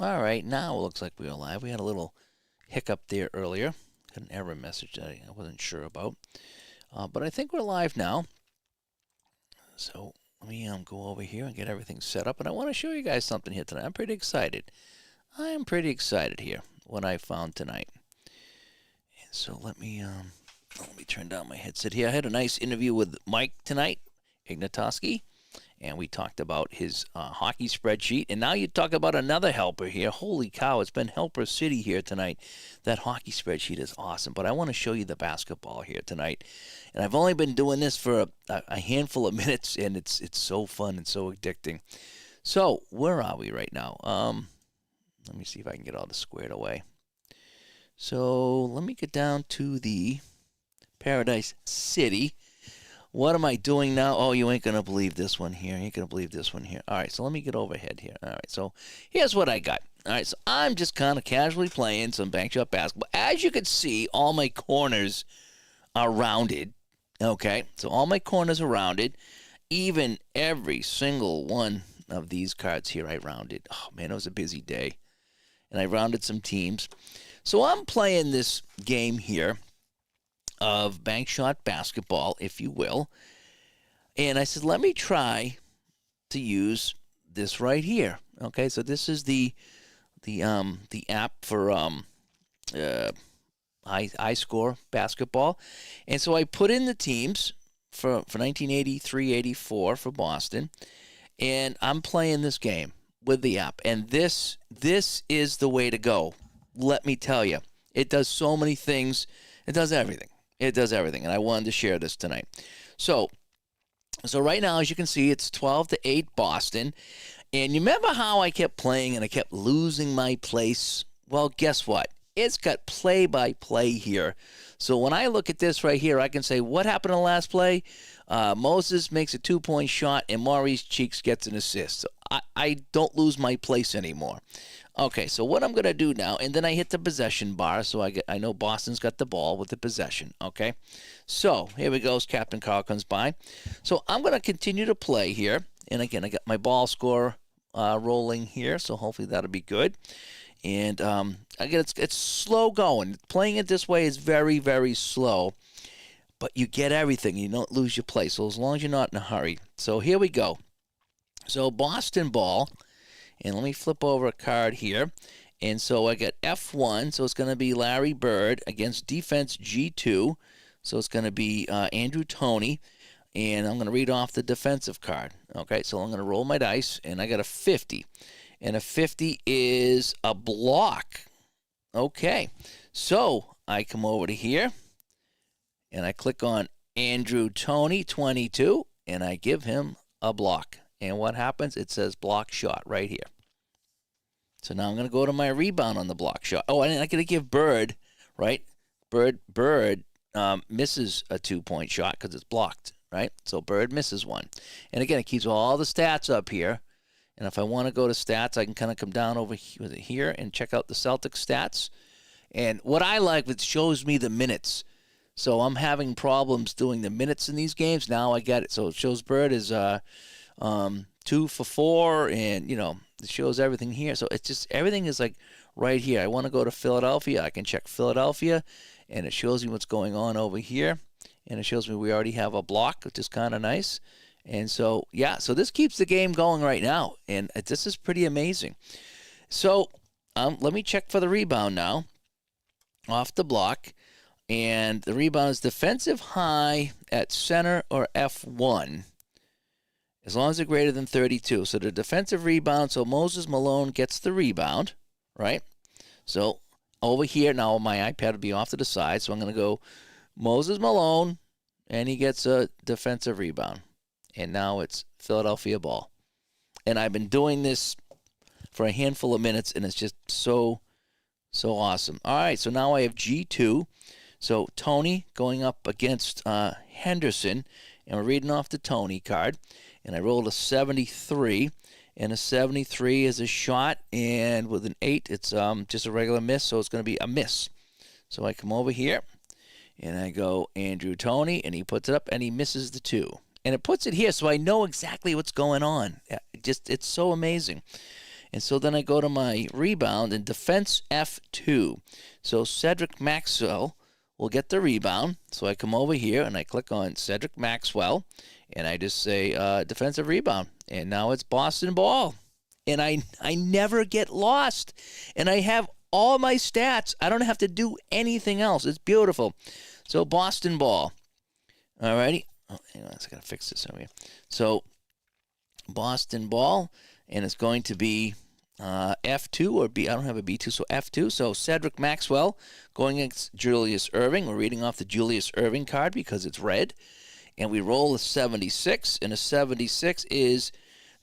All right, now it looks like we are live. We had a little hiccup there earlier. Got an error message that I wasn't sure about. But I think we're live now. So let me go over here and get everything set up. And I want to show you guys something here tonight. I'm pretty excited. I am pretty excited here, what I found tonight. And so let me turn down my headset here. I had a nice interview with Mike tonight, Ignatowski. And we talked about his hockey spreadsheet. And now you talk about another helper here. Holy cow, it's been helper city here tonight. That hockey spreadsheet is awesome. But I want to show you the basketball here tonight. And I've only been doing this for a handful of minutes, and it's so fun and so addicting. So where are we right now? Let me see if I can get all this squared away. So let me get down to the Paradise City. What am I doing now? Oh, you ain't going to believe this one here. You ain't going to believe this one here. All right, so let me get overhead here. All right, so here's what I got. All right, so I'm just kind of casually playing some Bankshot Basketball. As you can see, all my corners are rounded. Okay, so all my corners are rounded. Even every single one of these cards here I rounded. Oh, man, it was a busy day. And I rounded some teams. So I'm playing this game here of Bankshot Basketball, if you will. And I said, let me try to use this right here. Okay, so this is the app for iscore basketball. And so I put in the teams for 1983-84 for Boston. And I'm playing this game with the app. And this is the way to go. Let me tell you. It does so many things. It does everything. It does everything, and I wanted to share this tonight. So right now, as you can see, it's 12-8 Boston. And you remember how I kept playing and I kept losing my place? Well, guess what? It's got play-by-play here. So when I look at this right here, I can say, what happened in the last play? Moses makes a 2-point shot, and Maurice Cheeks gets an assist. So I don't lose my place anymore. Okay, so what I'm going to do now, and then I hit the possession bar, so I know Boston's got the ball with the possession, okay? So here we go, as Captain Carl comes by. So I'm going to continue to play here, and again, I got my ball score rolling here, so hopefully that'll be good. And again, it's slow going. Playing it this way is very, very slow, but you get everything. You don't lose your place, so as long as you're not in a hurry. So here we go. So Boston ball. And let me flip over a card here. And so I got F1, so it's going to be Larry Bird against defense G2. So it's going to be Andrew Toney. And I'm going to read off the defensive card. Okay, so I'm going to roll my dice, and I got a 50. And a 50 is a block. Okay, so I come over to here, and I click on Andrew Toney, 22, and I give him a block. And what happens? It says block shot right here. So now I'm going to go to my rebound on the block shot. Oh, and I'm going to give Bird, right? Bird misses a 2-point shot because it's blocked, right? So Bird misses one. And again, it keeps all the stats up here. And if I want to go to stats, I can kind of come down over here and check out the Celtics stats. And what I like, it shows me the minutes. So I'm having problems doing the minutes in these games. Now I get it. So it shows Bird is 2 for 4, and it shows everything here. So it's just everything is like right here. I want to go to Philadelphia. I can check Philadelphia, and it shows me what's going on over here, and it shows me we already have a block, which is kind of nice. And so so this keeps the game going right now, and this is pretty amazing. So let me check for the rebound now off the block. And the rebound is defensive high at center or F1, as long as they're greater than 32. So the defensive rebound, so Moses Malone gets the rebound, right? So over here, now my iPad will be off to the side, so I'm going to go Moses Malone, and he gets a defensive rebound. And now it's Philadelphia ball. And I've been doing this for a handful of minutes, and it's just so awesome. All right, so now I have G2. So Toney going up against Henderson, and we're reading off the Toney card. And I rolled a 73, and a 73 is a shot, and with an 8, it's just a regular miss, so it's going to be a miss. So I come over here, and I go Andrew Toney, and he puts it up, and he misses the 2. And it puts it here, so I know exactly what's going on. It's so amazing. And so then I go to my rebound and defense F2. So Cedric Maxwell will get the rebound. So I come over here and I click on Cedric Maxwell and I just say defensive rebound. And now it's Boston ball. And I never get lost. And I have all my stats. I don't have to do anything else. It's beautiful. So Boston ball. All righty. Oh, hang on. I got to fix this over here. So Boston ball. And it's going to be F2 or B. I don't have a B2, so F2. So Cedric Maxwell going against Julius Erving. We're reading off the Julius Erving card because it's red. And we roll a 76, and a 76 is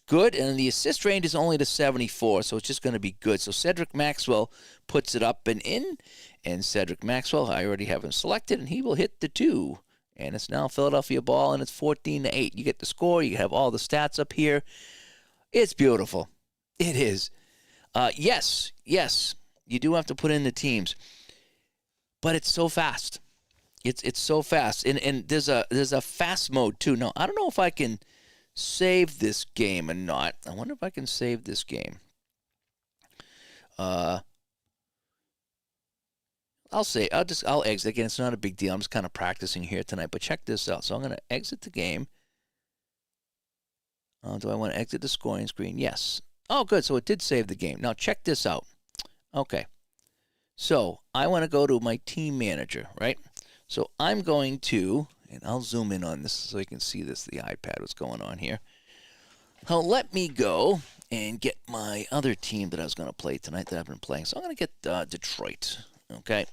good. And the assist range is only to 74, so it's just going to be good. So Cedric Maxwell puts it up and in. And Cedric Maxwell, I already have him selected, and he will hit the 2. And it's now Philadelphia ball, and it's 14-8. You get the score. You have all the stats up here. It's beautiful. It is. Yes, you do have to put in the teams, but it's so fast. It's so fast, and there's a fast mode too. Now I don't know if I can save this game or not. I wonder if I can save this game. I'll exit again. It's not a big deal. I'm just kind of practicing here tonight. But check this out. So I'm going to exit the game. Do I want to exit the scoring screen? Yes. Oh, good. So it did save the game. Now check this out. Okay. So I want to go to my team manager, right? So I'm going to, and I'll zoom in on this so you can see this, the iPad, what's going on here. Now let me go and get my other team that I was going to play tonight that I've been playing. So I'm going to get Detroit. Okay.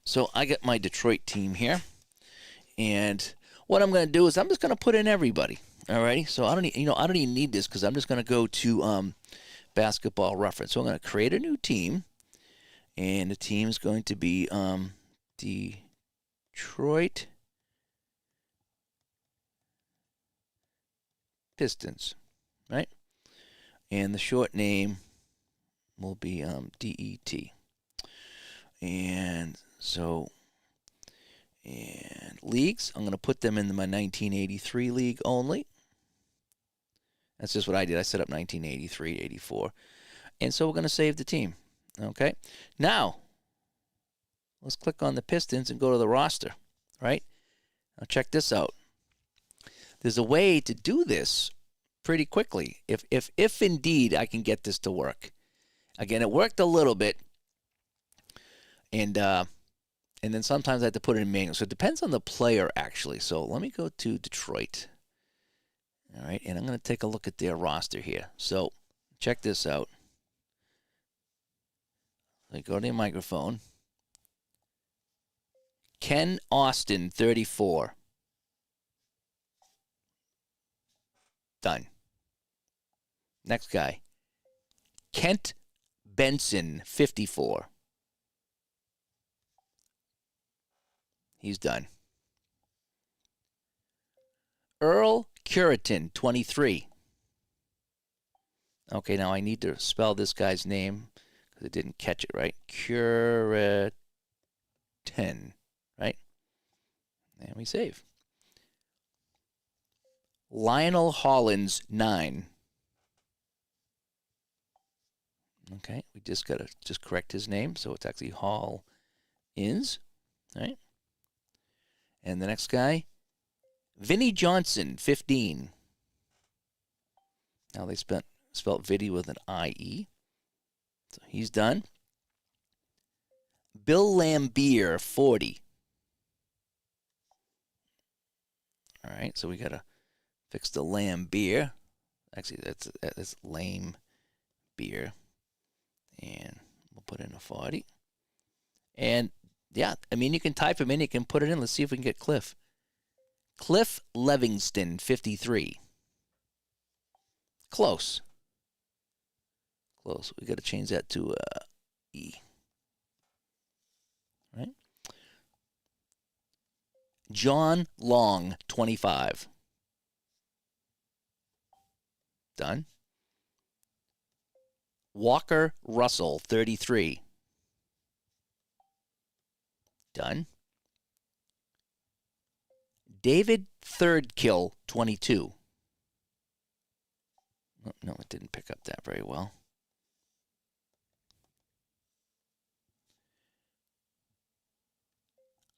So I got my Detroit team here. And what I'm going to do is I'm just going to put in everybody. Alrighty, so I don't even need this because I'm just going to go to Basketball Reference. So I'm going to create a new team, and the team is going to be Detroit Pistons, right? And the short name will be DET. And so, and leagues, I'm going to put them in my 1983 league only. That's just what I did. I set up 1983, 84. And so we're going to save the team. Okay. Now, let's click on the Pistons and go to the roster, right? Now check this out. There's a way to do this pretty quickly. If indeed I can get this to work. Again, it worked a little bit. And then sometimes I have to put it in manual. So it depends on the player, actually. So let me go to Detroit. All right, and I'm going to take a look at their roster here. So check this out. I go to the microphone. Ken Austin, 34. Done. Next guy. Kent Benson, 54. He's done. Earl Curitin, 23. Okay, now I need to spell this guy's name because I didn't catch it right. Curitin, right? And we save. Lionel Hollins, 9. Okay, we just got to correct his name, so it's actually Hall-ins, right? And the next guy, Vinnie Johnson, 15. Now they spelled Vinny with an I-E. So he's done. Bill Lambier, 40. All right, so we got to fix the Lambier. Actually, that's lame beer. And we'll put in a 40. And, yeah, I mean, you can type him in. You can put it in. Let's see if we can get Cliff. Cliff Levingston, 53. Close. Close. We got to change that to E. Right? John Long, 25. Done. Walker Russell, 33. Done. David Thirdkill, 22. Oh, no, it didn't pick up that very well.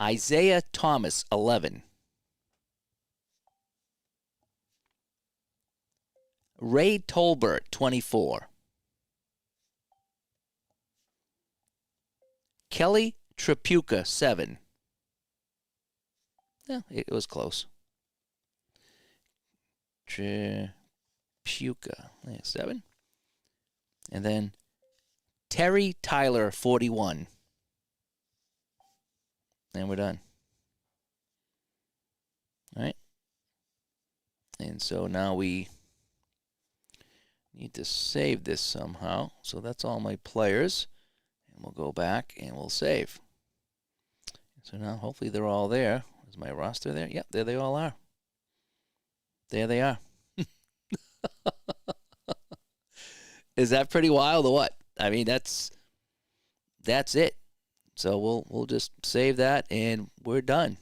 Isaiah Thomas, 11. Ray Tolbert, 24. Kelly Tripucka, 7. Yeah, it was close. Tripucka, 7. And then Terry Tyler, 41. And we're done. All right. And so now we need to save this somehow. So that's all my players. And we'll go back and we'll save. So now hopefully they're all there. Is my roster there? Yep, there they all are. There they are. Is that pretty wild or what? I mean, that's it. So we'll just save that and we're done.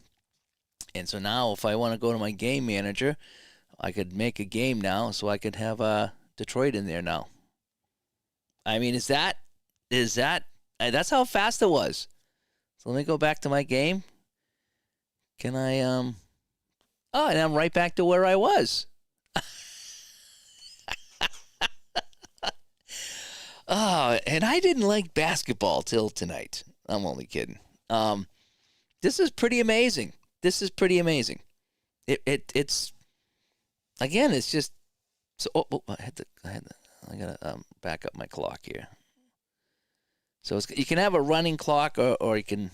And so now if I want to go to my game manager, I could make a game now so I could have Detroit in there now. I mean, is that that's how fast it was. So let me go back to my game. Can I and I'm right back to where I was. Oh, and I didn't like basketball till tonight. I'm only kidding. This is pretty amazing. It's again, it's just so. I gotta back up my clock here. So you can have a running clock, or you can.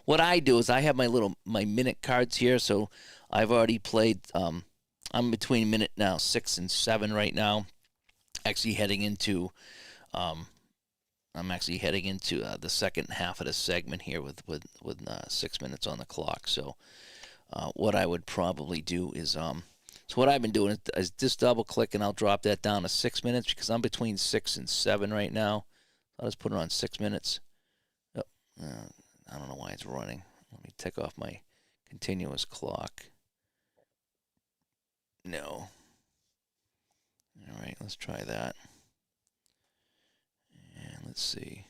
What I do is I have my minute cards here. So I've already played. I'm between minute now 6 and 7 right now. Actually heading into. I'm actually heading into the second half of the segment here with 6 minutes on the clock. So what I would probably do is so what I've been doing is just double click and I'll drop that down to 6 minutes because I'm between 6 and 7 right now. I'll just put it on 6 minutes. Oh, I don't know why it's running. Let me take off my continuous clock. No. All right, let's try that. And let's see.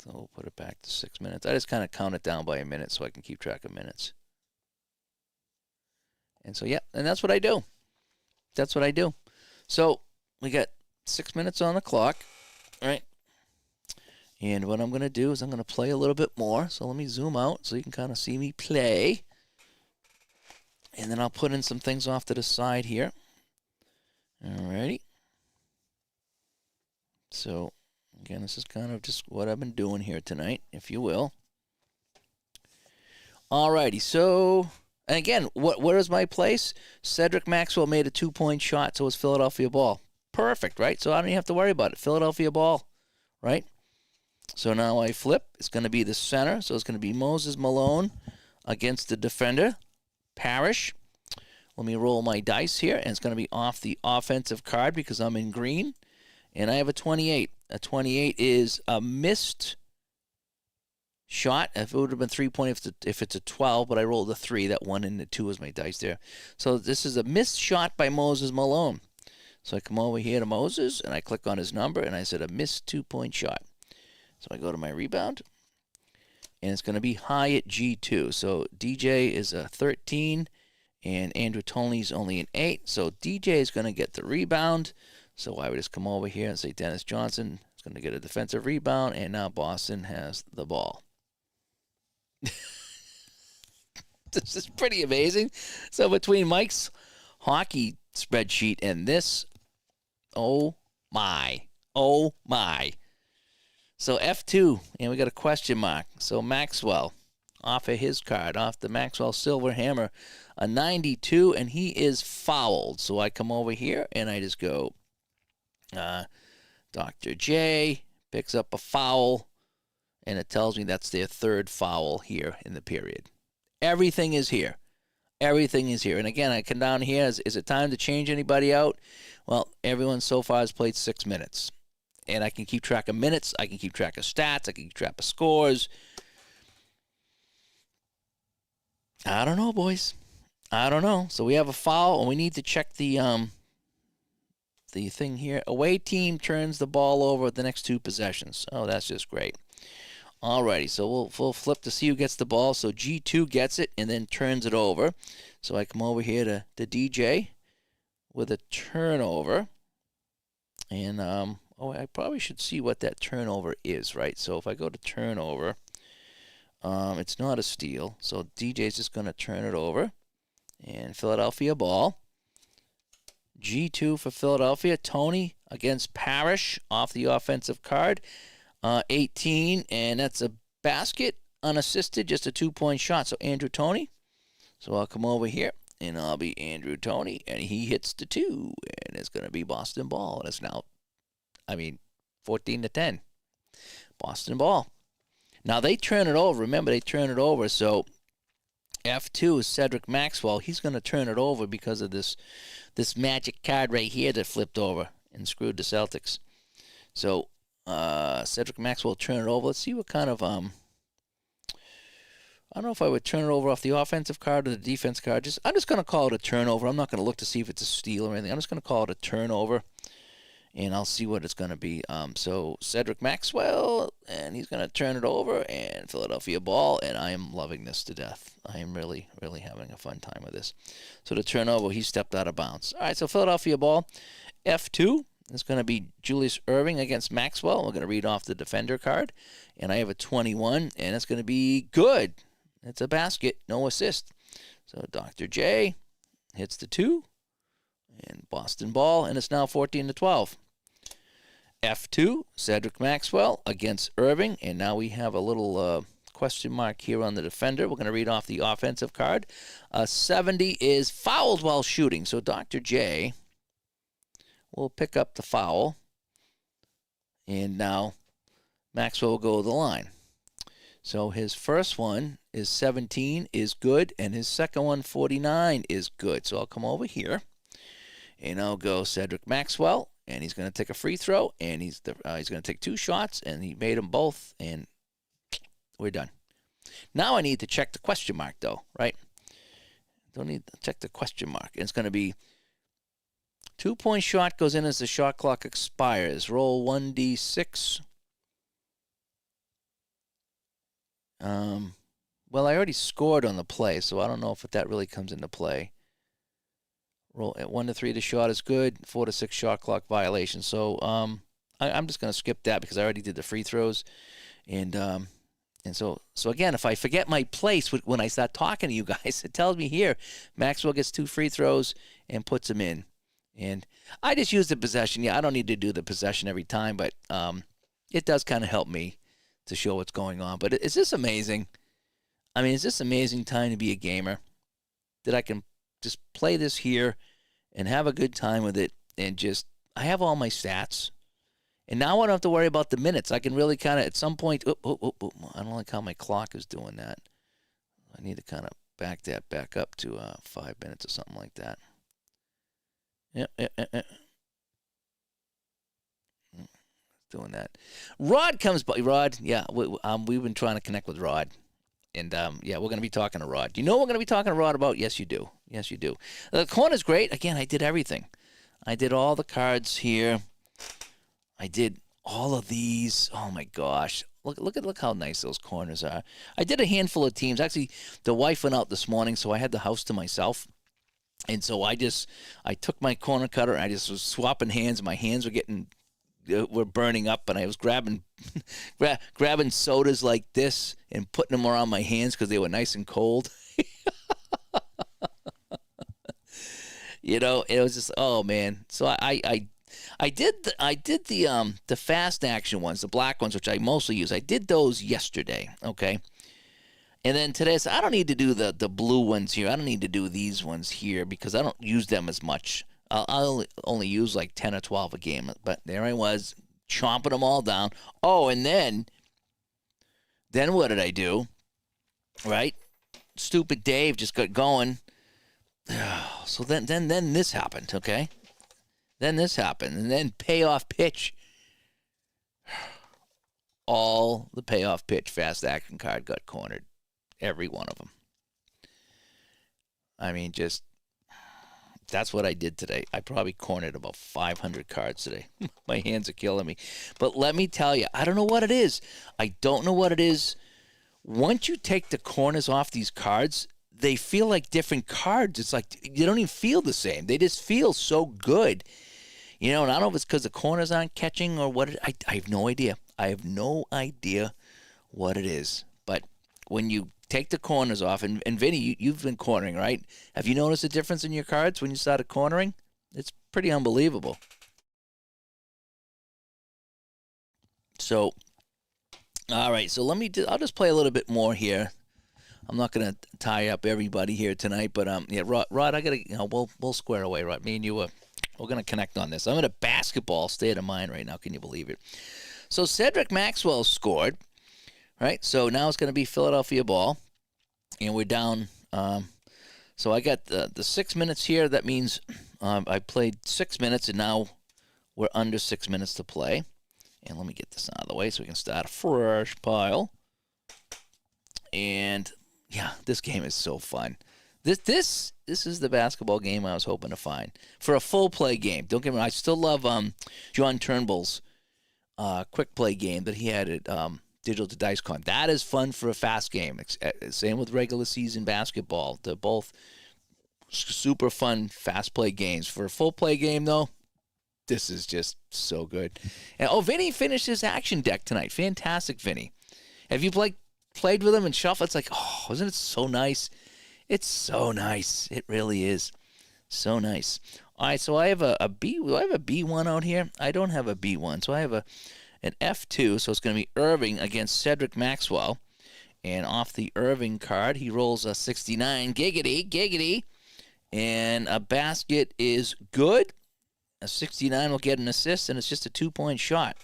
So we'll put it back to 6 minutes. I just kind of count it down by a minute so I can keep track of minutes. And so, yeah, and that's what I do. So we got 6 minutes on the clock, all right? And what I'm going to do is I'm going to play a little bit more. So let me zoom out so you can kind of see me play. And then I'll put in some things off to the side here. Alrighty. So, again, this is kind of just what I've been doing here tonight, if you will. Alrighty, so, and again, where is my place? Cedric Maxwell made a 2-point shot, so it's Philadelphia ball. Perfect, right? So I don't even have to worry about it. Philadelphia ball, right? So now I flip. It's going to be the center, so it's going to be Moses Malone against the defender, Parrish. Let me roll my dice here, and it's going to be off the offensive card because I'm in green, and I have a 28. A 28 is a missed shot. If it would have been 3-point if it's a 12, but I rolled a 3. That 1 and the 2 is my dice there. So this is a missed shot by Moses Malone. So I come over here to Moses, and I click on his number, and I said a missed 2-point shot. So I go to my rebound, and it's going to be high at G2. So DJ is a 13. And Andrew Toney's only an 8. So DJ is going to get the rebound. So I would just come over here and say Dennis Johnson is going to get a defensive rebound. And now Boston has the ball. This is pretty amazing. So between Mike's hockey spreadsheet and this, oh my. So F2, and we got a question mark. So Maxwell, off of his card, off the Maxwell Silver Hammer, a 92, and he is fouled. So I come over here, and I just go, Dr. J picks up a foul, and it tells me that's their third foul here in the period. Everything is here. And again, I come down here. Is it time to change anybody out? Well, everyone so far has played 6 minutes. And I can keep track of minutes. I can keep track of stats. I can keep track of scores. I don't know, boys. I don't know. So we have a foul, and we need to check the the thing here. Away team turns the ball over the next 2 possessions. Oh, that's just great. Alrighty, so we'll flip to see who gets the ball. So G2 gets it and then turns it over. So I come over here to DJ with a turnover. And, I probably should see what that turnover is, right? So if I go to turnover, it's not a steal. So DJ's just going to turn it over. And Philadelphia ball. G2 for Philadelphia. Tony against Parrish off the offensive card. 18, and that's a basket, unassisted, just a 2-point shot. So Andrew Tony. So I'll come over here, and I'll be Andrew Tony, and he hits the 2, and it's going to be Boston ball. And it's now, 14-10. Boston ball. Now they turn it over. Remember, they turn it over, so F2 is Cedric Maxwell. He's going to turn it over because of this magic card right here that flipped over and screwed the Celtics. So Cedric Maxwell turn it over. Let's see what kind of I don't know if I would turn it over off the offensive card or the defense card. I'm just going to call it a turnover. I'm not going to look to see if it's a steal or anything. I'm just going to call it a turnover, and I'll see what it's going to be. So Cedric Maxwell, and he's going to turn it over, and Philadelphia ball, and I am loving this to death. I am really, really having a fun time with this. So the turnover, he stepped out of bounds. All right, so Philadelphia ball, F2. It's going to be Julius Erving against Maxwell. We're going to read off the defender card. And I have a 21, and it's going to be good. It's a basket, no assist. So Dr. J hits the 2, and Boston ball, and it's now 14-12. F2, Cedric Maxwell against Irving, and now we have a little question mark here on the defender. We're going to read off the offensive card. 70 is fouled while shooting. So Dr. J will pick up the foul, and now Maxwell will go to the line. So his first one is 17 is good, and his second one, 49, is good. So I'll come over here, and I'll go Cedric Maxwell, and he's going to take a free throw, and he's going to take 2 shots, and he made them both, and we're done. Now I need to check the question mark, though, right? Don't need to check the question mark. And it's going to be 2-point shot goes in as the shot clock expires. Roll 1d6. Well, I already scored on the play, so I don't know if that really comes into play. Roll at 1 to 3, the shot is good. 4 to 6, shot clock violation. So I'm just going to skip that because I already did the free throws, and so again, if I forget my place when I start talking to you guys, it tells me here Maxwell gets 2 free throws and puts them in. And I just use the possession. Yeah, I don't need to do the possession every time, but it does kind of help me to show what's going on. But is this amazing? Is this amazing time to be a gamer? That I can just play this here and have a good time with it, and I have all my stats. And now I don't have to worry about the minutes. I can really kind of, at some point, I don't like how my clock is doing that. I need to kind of back that back up to 5 minutes or something like that. Yeah. Doing that. Rod comes by. Rod, yeah, we've been trying to connect with Rod. And, we're going to be talking to Rod. You know what we're going to be talking to Rod about? Yes, you do. Yes, you do. The corner's great. Again, I did everything. I did all the cards here. I did all of these. Oh, my gosh. Look how nice those corners are. I did a handful of teams. Actually, the wife went out this morning, so I had the house to myself. And so I took my corner cutter, I just was swapping hands. My hands were burning up, and I was grabbing sodas like this and putting them around my hands because they were nice and cold. It was just, oh man. So I did the fast action ones, the black ones, which I mostly use. I did those yesterday, okay? And then today I said, I don't need to do the blue ones here. I don't need to do these ones here because I don't use them as much. I'll only use like 10 or 12 a game. But there I was, chomping them all down. Oh, and then what did I do? Right? Stupid Dave just got going. So then this happened, okay? Then this happened. And then payoff pitch. All the payoff pitch fast action card got cornered. Every one of them. That's what I did today. I probably cornered about 500 cards today. My hands are killing me. But let me tell you, I don't know what it is. I don't know what it is. Once you take the corners off these cards, they feel like different cards. It's like they don't even feel the same. They just feel so good. And I don't know if it's because the corners aren't catching or what. I have no idea. I have no idea what it is. But when you take the corners off, and Vinny, you've been cornering, right? Have you noticed a difference in your cards when you started cornering? It's pretty unbelievable. So, all right. So I'll just play a little bit more here. I'm not gonna tie up everybody here tonight, but yeah, Rod, I gotta, we'll square away, Rod. Me and you, we're gonna connect on this. I'm in a basketball state of mind right now. Can you believe it? So Cedric Maxwell scored, right? So now it's gonna be Philadelphia ball, and we're down. So I got the 6 minutes here. That means I played 6 minutes, and now we're under 6 minutes to play. And let me get this out of the way so we can start a fresh pile. And yeah, this game is so fun. This is the basketball game I was hoping to find for a full play game. Don't get me wrong, I still love John Turnbull's quick play game that he had at Digital to Dice Con. That is fun for a fast game. Same with regular season basketball. They're both super fun fast play games. For a full play game though, this is just so good. And Vinny finished his action deck tonight. Fantastic, Vinny. Have you played with him and shuffled? It's like, oh, isn't it so nice? It's so nice. It really is. So nice. All right, so I have a B. Do I have a B1 out here? I don't have a B1. So I have an F2. So it's going to be Irving against Cedric Maxwell. And off the Irving card, he rolls a 69. Giggity. And a basket is good. A 69 will get an assist, and it's just a 2-point shot.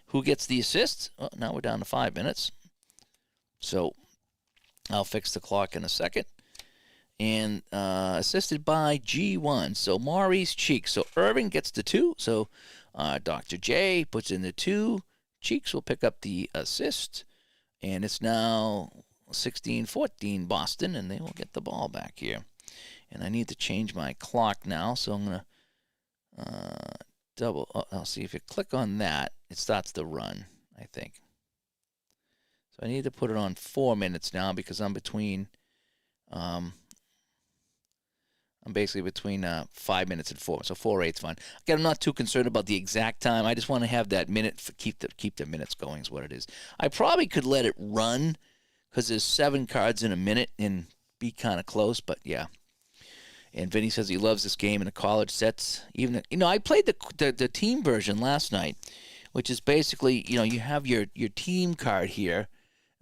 Who gets the assist? Oh, now we're down to 5 minutes. So I'll fix the clock in a second. And assisted by G1. So Maurice Cheeks. So Irving gets the 2. So Dr. J puts in the 2. Cheeks will pick up the assist. And it's now 16-14 Boston, and they will get the ball back here. And I need to change my clock now, so I'm going to I'll see if you click on that, it starts to run, I think. So I need to put it on 4 minutes now because I'm between, I'm basically between 5 minutes and 4. So 4/8's fine. Again, I'm not too concerned about the exact time. I just want to have that minute, keep the minutes going is what it is. I probably could let it run because there's 7 cards in a minute and be kind of close, but yeah. And Vinny says he loves this game in the college sets. Even I played the team version last night, which is basically you have your team card here,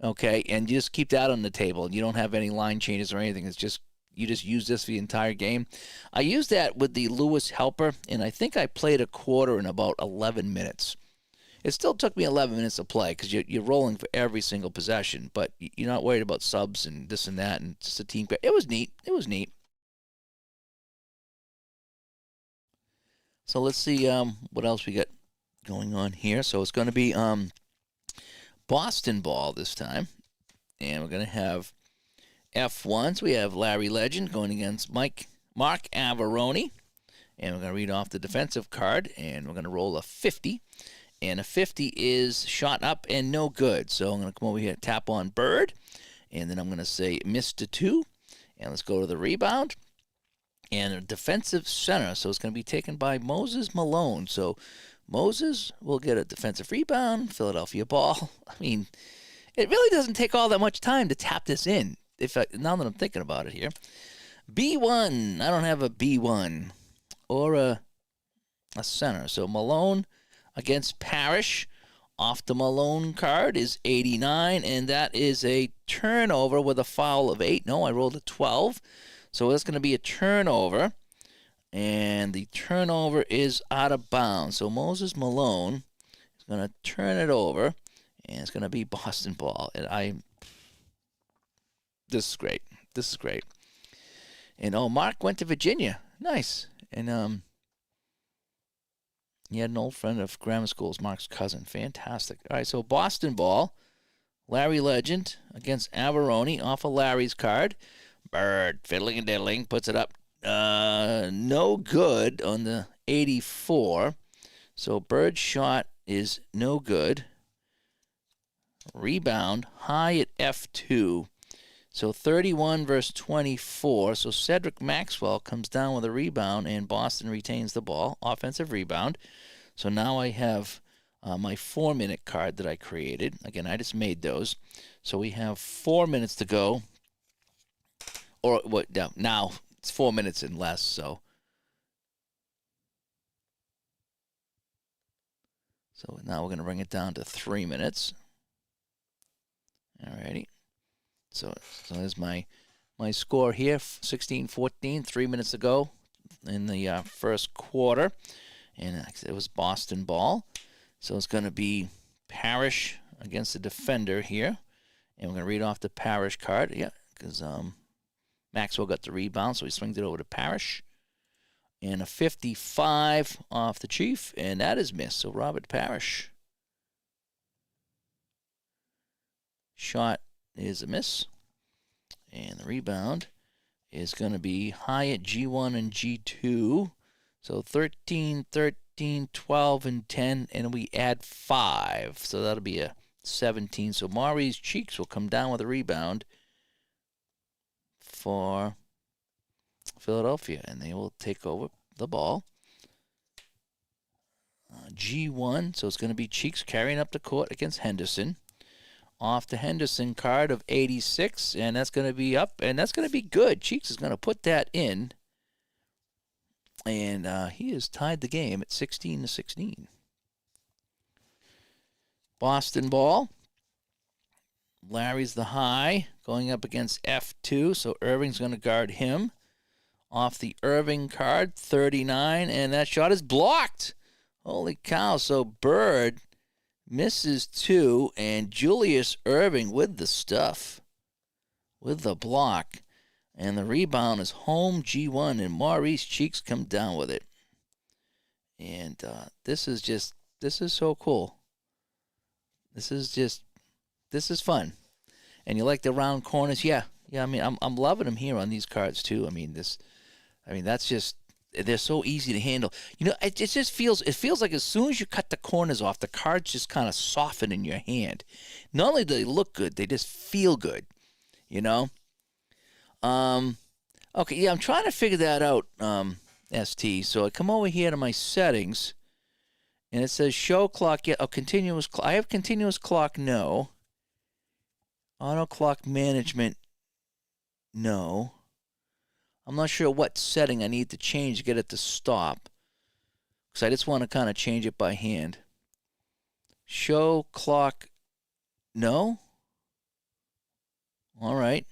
okay, and you just keep that on the table. And you don't have any line changes or anything. It's just you just use this for the entire game. I used that with the Lewis Helper, and I think I played a quarter in about 11 minutes. It still took me 11 minutes to play because you're rolling for every single possession, but you're not worried about subs and this and that, and just a team card. It was neat. So let's see what else we got going on here. So it's going to be Boston ball this time. And we're going to have F1s. We have Larry Legend going against Mark Averoni. And we're going to read off the defensive card. And we're going to roll a 50. And a 50 is shot up and no good. So I'm going to come over here and tap on Bird. And then I'm going to say Mr. 2. And let's go to the rebound. And a defensive center, so it's going to be taken by Moses Malone. So Moses will get a defensive rebound, Philadelphia ball. I mean, it really doesn't take all that much time to tap this in, now that I'm thinking about it here. B1, I don't have a B1 or a center. So Malone against Parrish. Off the Malone card is 89, and that is a turnover with a foul of 8. No, I rolled a 12. So it's going to be a turnover, and the turnover is out of bounds. So Moses Malone is going to turn it over, and it's going to be Boston ball. And this is great. And Mark went to Virginia. Nice. And he had an old friend of grammar school, Mark's cousin. Fantastic. All right, so Boston ball. Larry Legend against Averoni off of Larry's card. Bird, fiddling and diddling, puts it up no good on the 84. So Bird shot is no good. Rebound high at F2. So 31 versus 24. So Cedric Maxwell comes down with a rebound, and Boston retains the ball. Offensive rebound. So now I have my 4-minute card that I created. Again, I just made those. So we have 4 minutes to go. Or what? Now it's 4 minutes and less. So now we're going to bring it down to 3 minutes. Alrighty. So there's my score here, 16-14, 3 minutes to go in the first quarter. And it was Boston ball. So it's going to be Parrish against the defender here. And we're going to read off the Parrish card. Yeah, because Maxwell got the rebound, so he swings it over to Parrish. And a 55 off the Chief, and that is missed. So Robert Parrish. Shot is a miss. And the rebound is going to be high at G1 and G2. So 13, 13, 12, and 10, and we add 5. So that'll be a 17. So Maurice Cheeks will come down with a rebound for Philadelphia, and they will take over the ball. G1, so it's going to be Cheeks carrying up the court against Henderson. Off the Henderson card of 86, and that's going to be up, and that's going to be good. Cheeks is going to put that in, and he has tied the game at 16-16. Boston ball. Larry's the high, going up against F2, so Irving's going to guard him. Off the Irving card, 39, and that shot is blocked. Holy cow, so Bird misses 2, and Julius Irving with the stuff, with the block. And the rebound is home G1, and Maurice Cheeks come down with it. And this is so cool. This is fun. And you like the round corners? Yeah. I mean, I'm loving them here on these cards too. I mean, that's just, they're so easy to handle. You know, it just feels like as soon as you cut the corners off, the cards just kind of soften in your hand. Not only do they look good, they just feel good. You know. Okay, yeah, I'm trying to figure that out. ST. So I come over here to my settings, and it says show clock. Yeah, continuous. I have continuous clock. No. Auto clock management. No. I'm not sure what setting I need to change to get it to stop, because I just want to kind of change it by hand. Show clock. No. All right.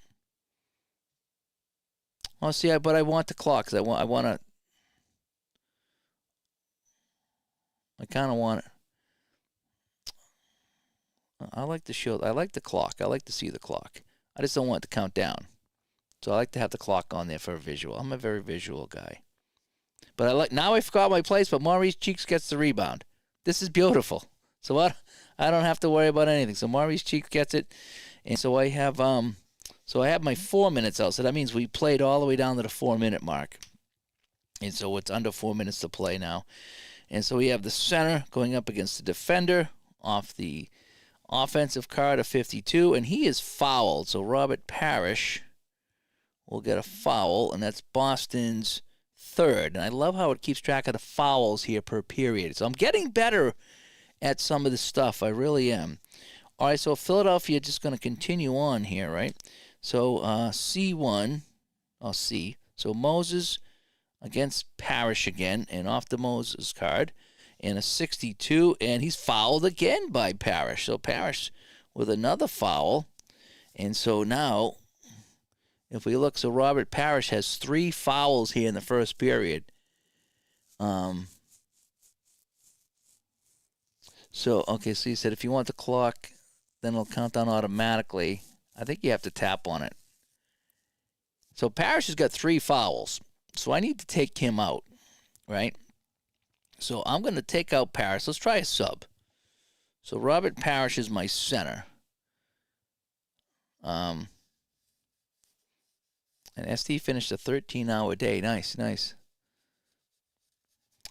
Oh, see, but I want the clock, because I kind of want it. I like the clock. I like to see the clock. I just don't want it to count down. So I like to have the clock on there for a visual. I'm a very visual guy. But now I forgot my place, but Maurice Cheeks gets the rebound. This is beautiful. So I don't have to worry about anything. So Maurice Cheeks gets it. And so I have my 4 minutes out. So that means we played all the way down to the 4-minute mark. And so it's under 4 minutes to play now. And so we have the center going up against the defender off the offensive card of 52, and he is fouled. So Robert Parrish will get a foul, and that's Boston's third. And I love how it keeps track of the fouls here per period. So I'm getting better at some of this stuff. I really am. All right, so Philadelphia just going to continue on here, right? So C1, C. So Moses against Parrish again, and off the Moses card, and a 62, and he's fouled again by Parrish. So Parrish with another foul. And so now, if we look, so Robert Parrish has 3 fouls here in the first period. So he said if you want the clock, then it'll count down automatically. I think you have to tap on it. So Parrish has got 3 fouls. So I need to take him out, right? So I'm going to take out Parrish. Let's try a sub. So Robert Parrish is my center. And And ST finished a 13-hour day. Nice, nice.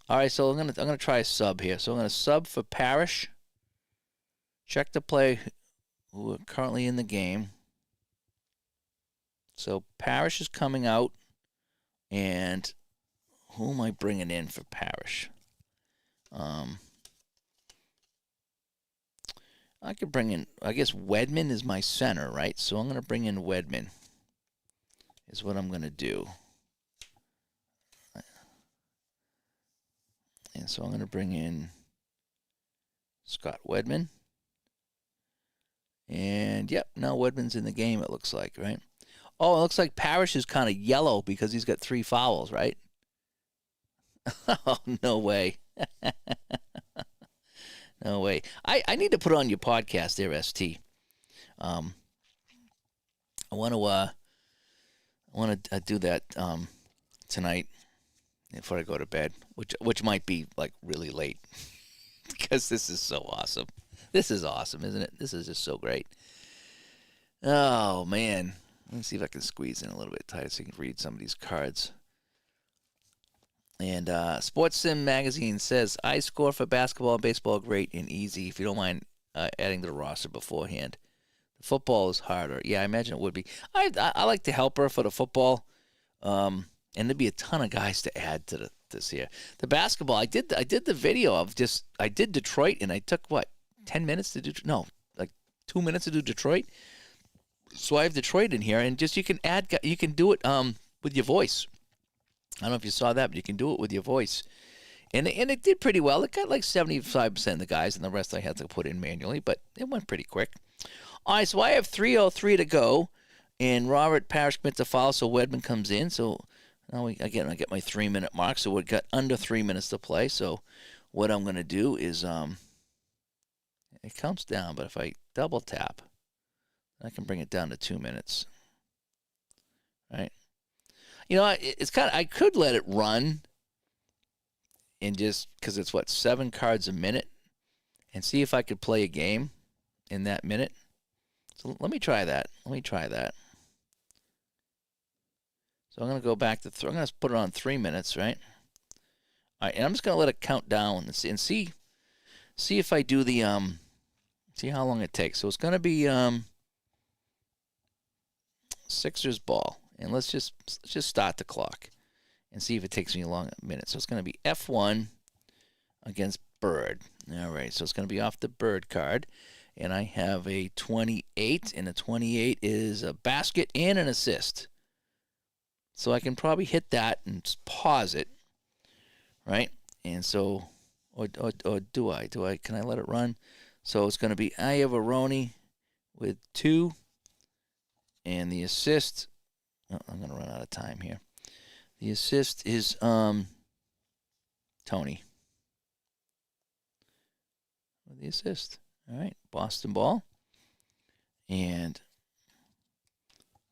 All right, so I'm gonna try a sub here. So I'm gonna sub for Parrish. Check the play who are currently in the game. So Parrish is coming out, and who am I bringing in for Parrish? I could bring in, I guess Wedman is my center, right? So I'm going to bring in Wedman is what I'm going to do. And so I'm going to bring in Scott Wedman. And, yep, now Wedman's in the game, it looks like, right? Oh, it looks like Parrish is kind of yellow because he's got 3 fouls, right? Oh, no way. No way. I need to put it on your podcast there, ST. I want to do that tonight before I go to bed, which might be like really late because this is so awesome. This is awesome, isn't it? This is just so great. Oh man, let me see if I can squeeze in a little bit tighter so you can read some of these cards. And Sports Sim Magazine says, iscore for basketball and baseball great and easy if you don't mind adding to the roster beforehand. The football is harder. Yeah, I imagine it would be. I like to help her for the football, and there'd be a ton of guys to add to this here. The basketball, I did the video of I did Detroit, and I took, 10 minutes to do, no, like 2 minutes to do Detroit. So I have Detroit in here, and just you can do it with your voice. I don't know if you saw that, but you can do it with your voice. And it did pretty well. It got like 75% of the guys, and the rest I had to put in manually, but it went pretty quick. All right, so I have 3:03 to go, and Robert Parrish commits a foul, so Wedman comes in. So now I get my 3-minute mark, so we've got under 3 minutes to play. So what I'm going to do is it counts down, but if I double tap, I can bring it down to 2 minutes. All right. You know, it's kind of, I could let it run and just, because it's 7 cards a minute, and see if I could play a game in that minute. So let me try that. So I'm going to go back to, I'm going to put it on 3 minutes, right? All right, and I'm just going to let it count down and see if I do the, see how long it takes. So it's going to be Sixers ball. And let's just start the clock and see if it takes me a minute. So it's going to be F1 against Bird. All right, so it's going to be off the Bird card. And I have a 28, and a 28 is a basket and an assist. So I can probably hit that and pause it, right? And so, or do I? Can I let it run? So it's going to be Iavaroni with 2, and the assist. Oh, I'm going to run out of time here. The assist is Tony. With the assist. All right, Boston ball. And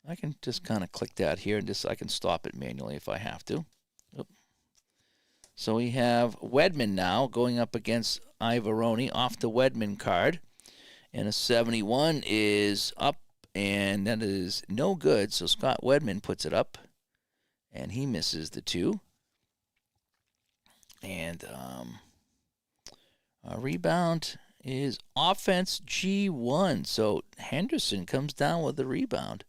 I can just kind of click that here, and I can stop it manually if I have to. Oop. So we have Wedman now going up against Iavaroni off the Wedman card. And a 71 is up. And that is no good, so Scott Wedman puts it up, and he misses the 2. And our rebound is offense G1, so Henderson comes down with the rebound.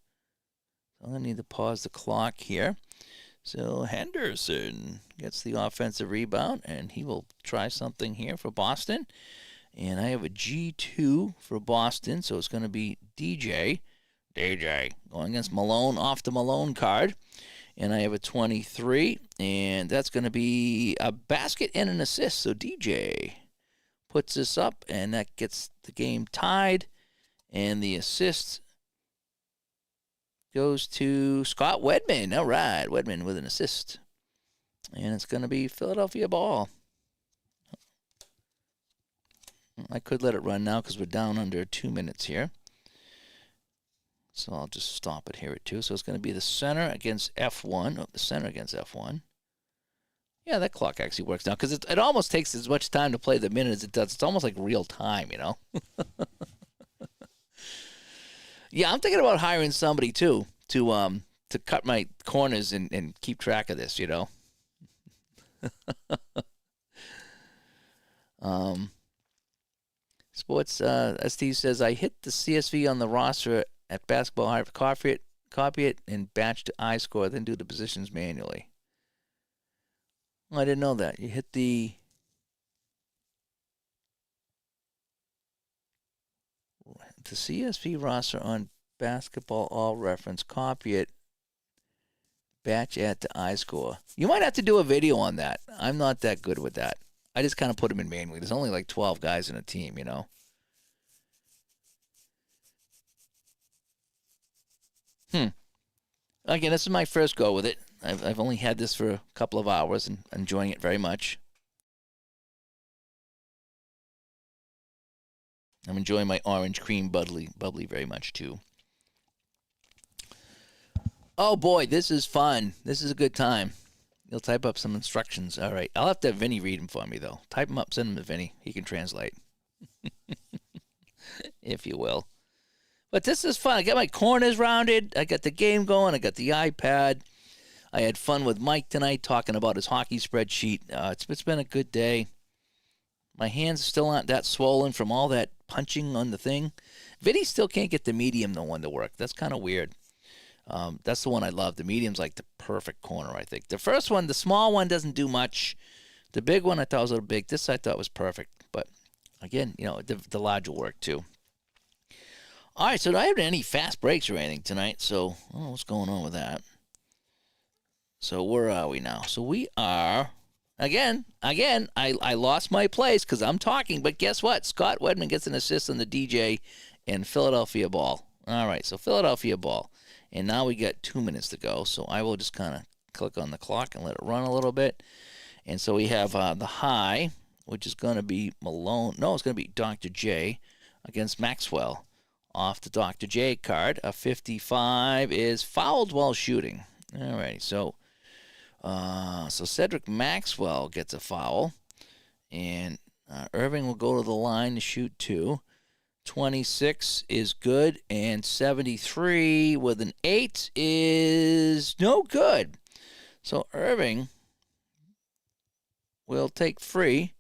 So I'm going to need to pause the clock here. So Henderson gets the offensive rebound, and he will try something here for Boston. And I have a G2 for Boston, so it's going to be DJ going against Malone off the Malone card. And I have a 23, and that's going to be a basket and an assist. So DJ puts this up, and that gets the game tied. And the assist goes to Scott Wedman. All right, Wedman with an assist. And it's going to be Philadelphia ball. I could let it run now because we're down under 2 minutes here. So I'll just stop it here at 2. So it's going to be the center against F1. Oh, the center against F1. Yeah, that clock actually works now because it almost takes as much time to play the minute as it does. It's almost like real time, you know. Yeah, I'm thinking about hiring somebody too to to cut my corners and keep track of this, Sports, Steve says, I hit the CSV on the roster at Basketball. I copy it, and batch to iscore, then do the positions manually. Well, I didn't know that. You hit the CSV roster on Basketball All Reference, copy it, batch add to iscore. You might have to do a video on that. I'm not that good with that. I just kind of put them in manually. There's only like 12 guys in a team, Again, this is my first go with it. I've only had this for a couple of hours and enjoying it very much. I'm enjoying my orange cream bubbly very much too. Oh boy, this is fun. This is a good time. You'll type up some instructions. All right. I'll have to have Vinny read them for me, though. Type them up, send them to Vinny. He can translate, if you will. But this is fun. I got my corners rounded. I got the game going. I got the iPad. I had fun with Mike tonight talking about his hockey spreadsheet. It's been a good day. My hands still aren't that swollen from all that punching on the thing. Vinny still can't get the medium one to work. That's kind of weird. That's the one I love. The medium's like the perfect corner, I think. The first one, the small one, doesn't do much. The big one I thought was a little big. This I thought was perfect. But, again, the large will work too. All right, so do I have any fast breaks or anything tonight? So, I don't know what's going on with that. So, where are we now? So, we are, again, I lost my place because I'm talking. But guess what? Scott Wedman gets an assist on the DJ and Philadelphia ball. All right, so Philadelphia ball. And now we got 2 minutes to go. So, I will just kind of click on the clock and let it run a little bit. And so, we have the high, which is going to be Malone. No, it's going to be Dr. J against Maxwell. Off the Dr. J card, a 55 is fouled while shooting. All right, so Cedric Maxwell gets a foul, and Irving will go to the line to shoot 2. 26 is good, and 73 with an 8 is no good. So Irving will take free.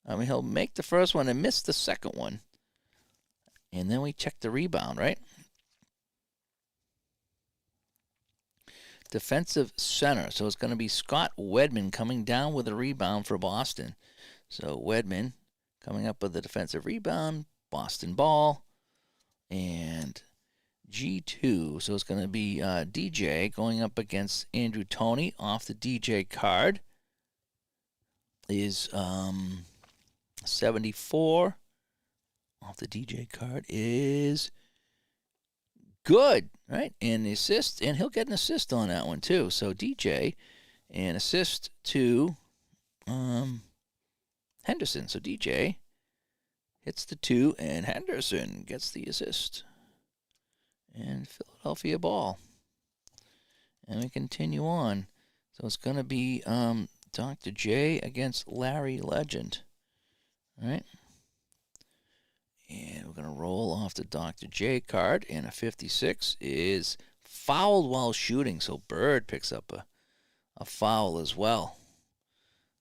He'll make the first one and miss the second one. And then we check the rebound, right? Defensive center. So it's going to be Scott Wedman coming down with a rebound for Boston. So Wedman coming up with the defensive rebound. Boston ball. And G2. So it's going to be DJ going up against Andrew Toney off the DJ card. Is 74. Off the DJ card is good, right? And the assist, and he'll get an assist on that one too. So DJ, and assist to Henderson. So DJ hits the 2, and Henderson gets the assist. And Philadelphia ball. And we continue on. So it's going to be Dr. J against Larry Legend. All right. And we're going to roll off the Dr. J card, and a 56 is fouled while shooting. So Bird picks up a foul as well.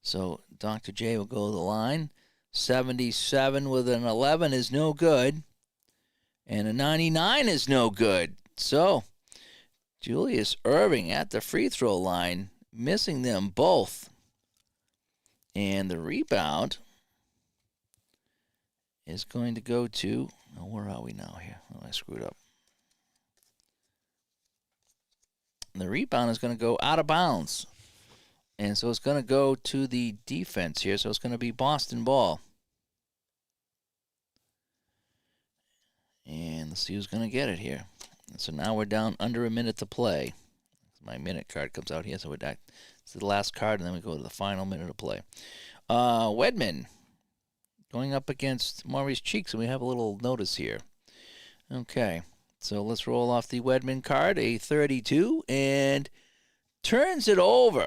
So Dr. J will go to the line. 77 with an 11 is no good. And a 99 is no good. So Julius Irving at the free throw line, missing them both. And the rebound is going to go to, where are we now here? Oh, I screwed up. The rebound is going to go out of bounds. And so it's going to go to the defense here. So it's going to be Boston ball. And let's see who's going to get it here. And so now we're down under a minute to play. My minute card comes out here. So we're back to the last card, and then we go to the final minute of play. Wedman going up against Maurice Cheeks, and we have a little notice here. Okay, so let's roll off the Wedman card, a 32, and turns it over.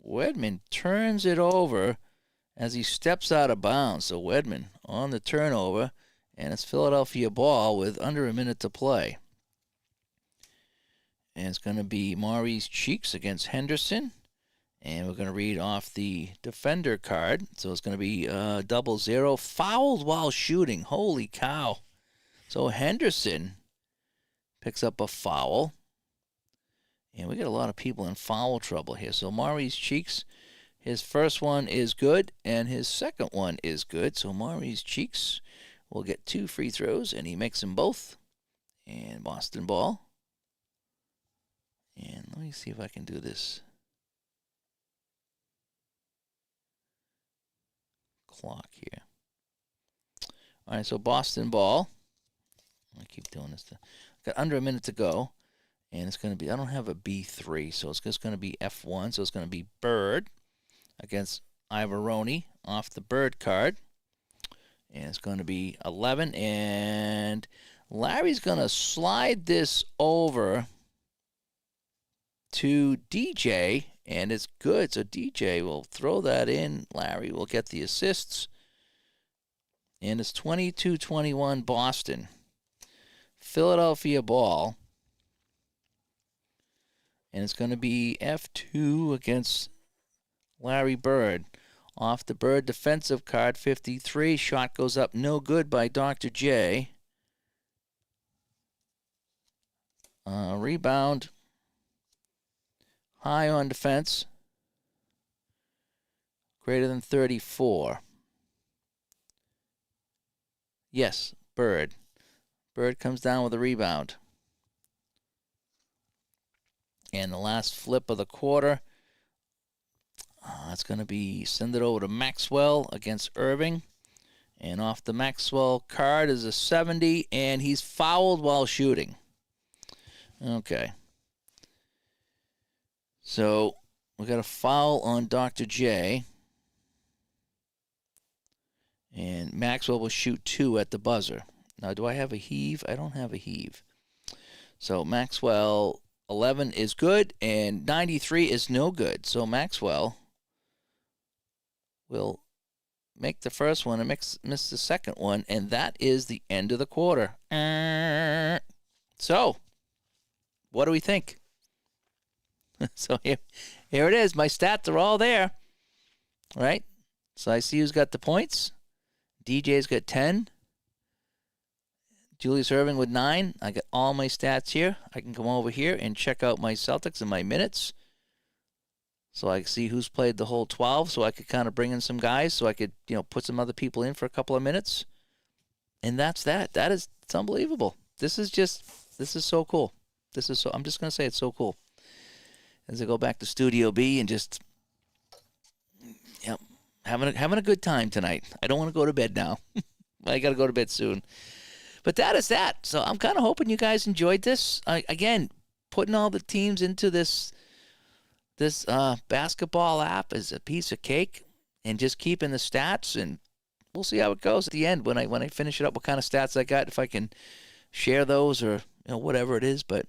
Wedman turns it over as he steps out of bounds. So Wedman on the turnover, and it's Philadelphia ball with under a minute to play. And it's going to be Maurice Cheeks against Henderson. And we're going to read off the defender card. So it's going to be 00. Fouled while shooting. Holy cow. So Henderson picks up a foul. And we got a lot of people in foul trouble here. So Maurice Cheeks, his first one is good, and his second one is good. So Maurice Cheeks will get 2 free throws, and he makes them both. And Boston ball. And let me see if I can do this clock here. All right, so Boston ball. I keep doing this. Got under a minute to go. And it's going to be, I don't have a B3, so it's just going to be F1. So it's going to be Bird against Ivoroni off the Bird card. And it's going to be 11. And Larry's going to slide this over to DJ, and it's good. So DJ will throw that in. Larry will get the assists. And it's 22-21 Boston. Philadelphia ball. And it's going to be F2 against Larry Bird. Off the Bird defensive card, 53. Shot goes up, no good by Dr. J. Rebound. High on defense. Greater than 34. Yes, Bird. Bird comes down with a rebound. And the last flip of the quarter, it's going to be send it over to Maxwell against Irving. And off the Maxwell card is a 70, and he's fouled while shooting. Okay. So we got a foul on Dr. J. And Maxwell will shoot 2 at the buzzer. Now, do I have a heave? I don't have a heave. So Maxwell, 11 is good, and 93 is no good. So Maxwell will make the first one and miss the second one, and that is the end of the quarter. So, what do we think? So here it is. My stats are all there, right? So I see who's got the points. DJ's got 10. Julius Irving with 9. I got all my stats here. I can come over here and check out my Celtics and my minutes. So I can see who's played the whole 12, so I could kind of bring in some guys so I could, put some other people in for a couple of minutes. And that's that. It's unbelievable. This is so cool. I'm just going to say it's so cool. As I go back to Studio B and just, having a good time tonight. I don't want to go to bed now. I got to go to bed soon. But that is that. So I'm kind of hoping you guys enjoyed this. Again, putting all the teams into this basketball app is a piece of cake, and just keeping the stats, and we'll see how it goes at the end when I finish it up. What kind of stats I got, if I can share those or whatever it is. But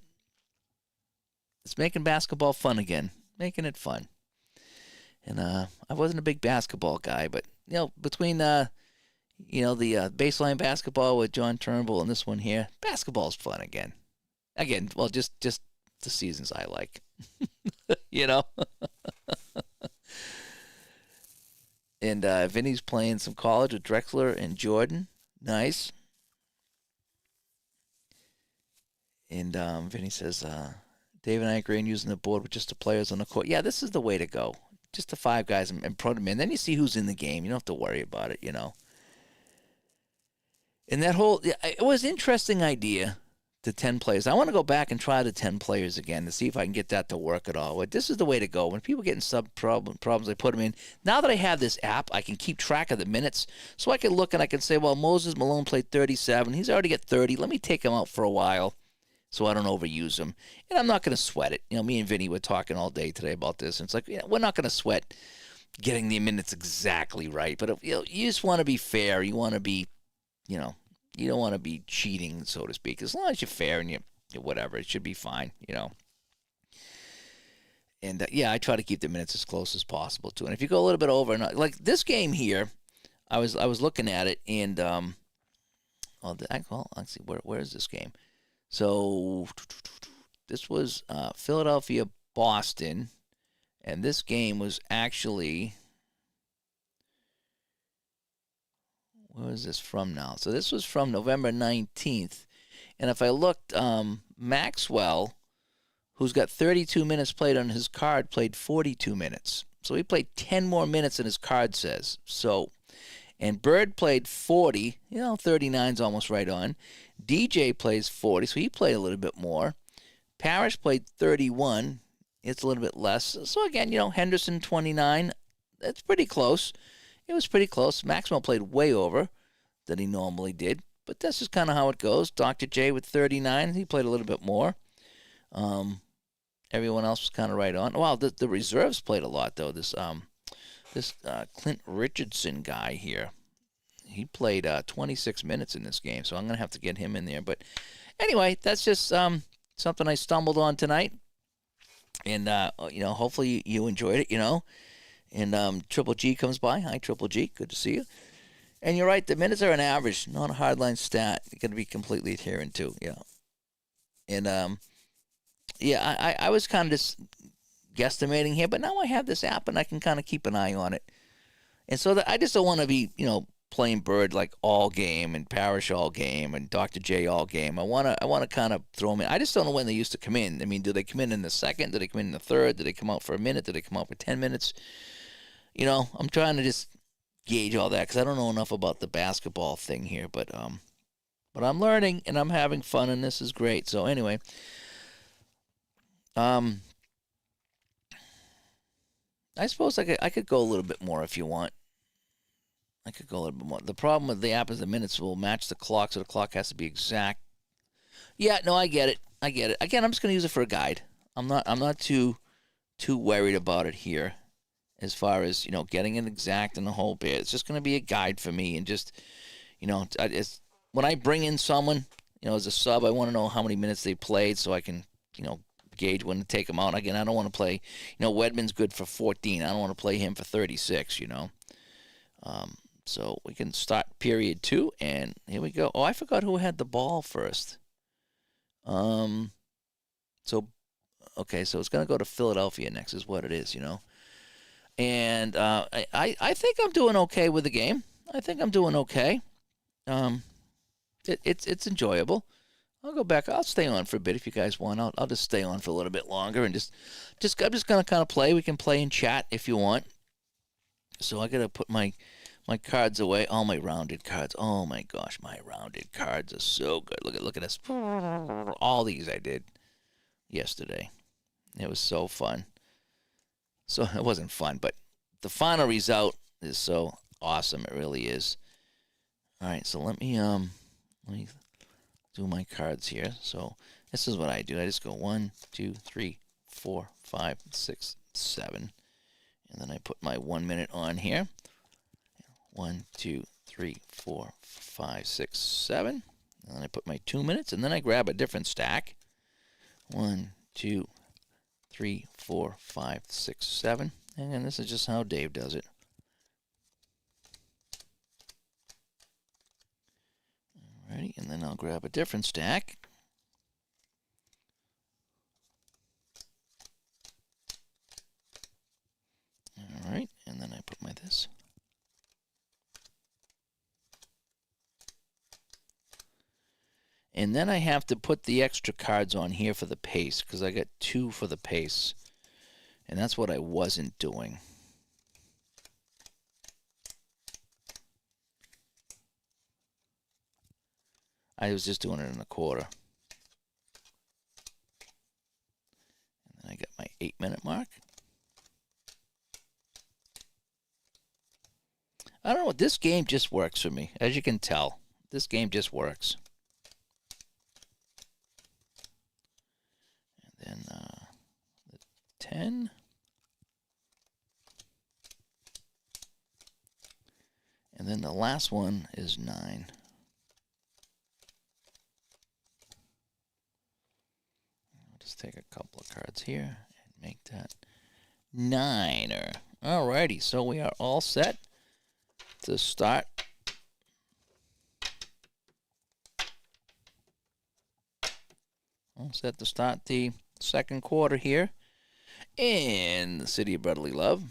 it's making basketball fun again, making it fun. And I wasn't a big basketball guy, but between the baseline basketball with John Turnbull and this one here, basketball's fun again. Well, just the seasons I like, And Vinny's playing some college with Drexler and Jordan. Nice. And Vinny says, Dave and I agree on using the board with just the players on the court. Yeah, this is the way to go. Just the 5 guys and put them in. Then you see who's in the game. You don't have to worry about it, And that it was an interesting idea, the 10 players. I want to go back and try the 10 players again to see if I can get that to work at all. But this is the way to go. When people get in problems, I put them in. Now that I have this app, I can keep track of the minutes. So I can look and I can say, well, Moses Malone played 37. He's already got 30. Let me take him out for a while so I don't overuse him. And I'm not going to sweat it. Me and Vinny were talking all day today about this. And it's like, we're not going to sweat getting the minutes exactly right. But you just want to be fair. You want to be, you don't want to be cheating, so to speak. As long as you're fair and you whatever, it should be fine, And I try to keep the minutes as close as possible too. And if you go a little bit over, like this game here, I was looking at it, and let's see, where is this game? So This was Philadelphia, Boston, and this game was actually, where is this from now? So this was from November 19th, and if I looked, Maxwell, who's got 32 minutes played on his card, played 42 minutes. So he played 10 more minutes than his card says. So, and Bird played 40. 39's almost right on. DJ plays 40, so he played a little bit more. Parrish played 31. It's a little bit less. So again, Henderson 29. That's pretty close. It was pretty close. Maxwell played way over than he normally did. But that's just kind of how it goes. Dr. J with 39. He played a little bit more. Everyone else was kind of right on. Wow, the reserves played a lot, though. This Clint Richardson guy here, he played 26 minutes in this game, so I'm going to have to get him in there. But anyway, that's just something I stumbled on tonight. And, hopefully you enjoyed it, And Triple G comes by. Hi, Triple G. Good to see you. And you're right, the minutes are an average, not a hardline stat. You're going to be completely adherent to, yeah. And, yeah, I was kind of just guesstimating here, but now I have this app and I can kind of keep an eye on it. And so I just don't want to be, playing Bird like all game and Parrish all game and Dr. J all game. I want to kind of throw them in. I just don't know when they used to come in. I mean, do they come in the second? Do they come in the third? Do they come out for a minute? Do they come out for 10 minutes? I'm trying to just gauge all that because I don't know enough about the basketball thing here, but I'm learning and I'm having fun and this is great. So anyway, I suppose I could go a little bit more if you want. I could go a little bit more. The problem with the app is the minutes will match the clock, so the clock has to be exact. Yeah, no, I get it. Again, I'm just going to use it for a guide. I'm not too worried about it here as far as, getting it exact and the whole bit. It's just going to be a guide for me and just, when I bring in someone, as a sub, I want to know how many minutes they played so I can, gauge when to take them out. Again, I don't want to play, Wedman's good for 14. I don't want to play him for 36, So we can start period 2, and here we go. Oh, I forgot who had the ball first. So it's going to go to Philadelphia next is what it is, And I think I'm doing okay with the game. I think I'm doing okay. It's enjoyable. I'll go back. I'll stay on for a bit if you guys want. I'll just stay on for a little bit longer and just I'm just going to kind of play. We can play and chat if you want. So I got to put my cards away, all my rounded cards. Oh my gosh, my rounded cards are so good. Look at this. All these I did yesterday. It was so fun. So it wasn't fun, but the final result is so awesome. It really is. All right, so let me do my cards here. So this is what I do. I just go 1, 2, 3, 4, 5, 6, 7. And then I put my 1 minute on here. 1, 2, 3, 4, 5, 6, 7. And then I put my 2 minutes, and then I grab a different stack. 1, 2, 3, 4, 5, 6, 7. And this is just how Dave does it. Alrighty, and then I'll grab a different stack. Alright, and then I put my this. And then I have to put the extra cards on here for the pace, because I got 2 for the pace. And that's what I wasn't doing. I was just doing it in a quarter. And then I got my 8-minute mark. I don't know, this game just works for me. As you can tell, this game just works. And then the 10. And then the last one is 9. I'll just take a couple of cards here and make that 9er. Alrighty, so we are all set to start. All set to start the second quarter here in the city of brotherly love.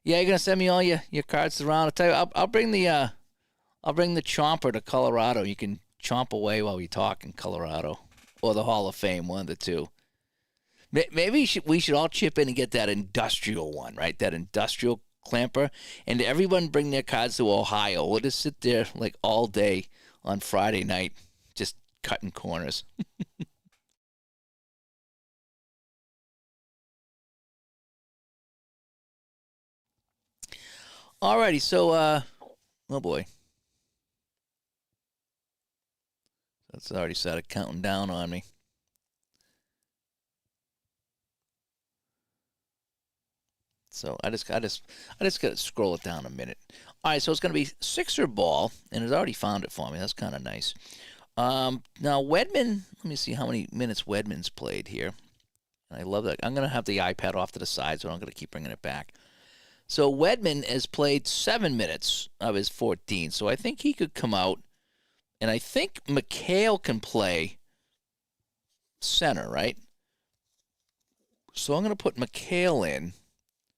Yeah, you're gonna send me all your cards around. I'll tell you, I'll bring the chomper to Colorado. You can chomp away while we talk in Colorado, or the Hall of Fame, one of the two. Maybe we should all chip in and get that industrial one, right? That industrial clamper, and everyone bring their cards to Ohio. We'll just sit there like all day on Friday night, just cutting corners. Alrighty, so oh boy, that's already started counting down on me. So I just got to scroll it down a minute. All right, so it's going to be Sixer ball, and it's already found it for me. That's kind of nice. Now Wedman, let me see how many minutes Wedman's played here. And I love that. I'm going to have the iPad off to the side, so I'm going to keep bringing it back. So Wedman has played 7 minutes of his 14, so I think he could come out, and I think McHale can play center, right? So I'm going to put McHale in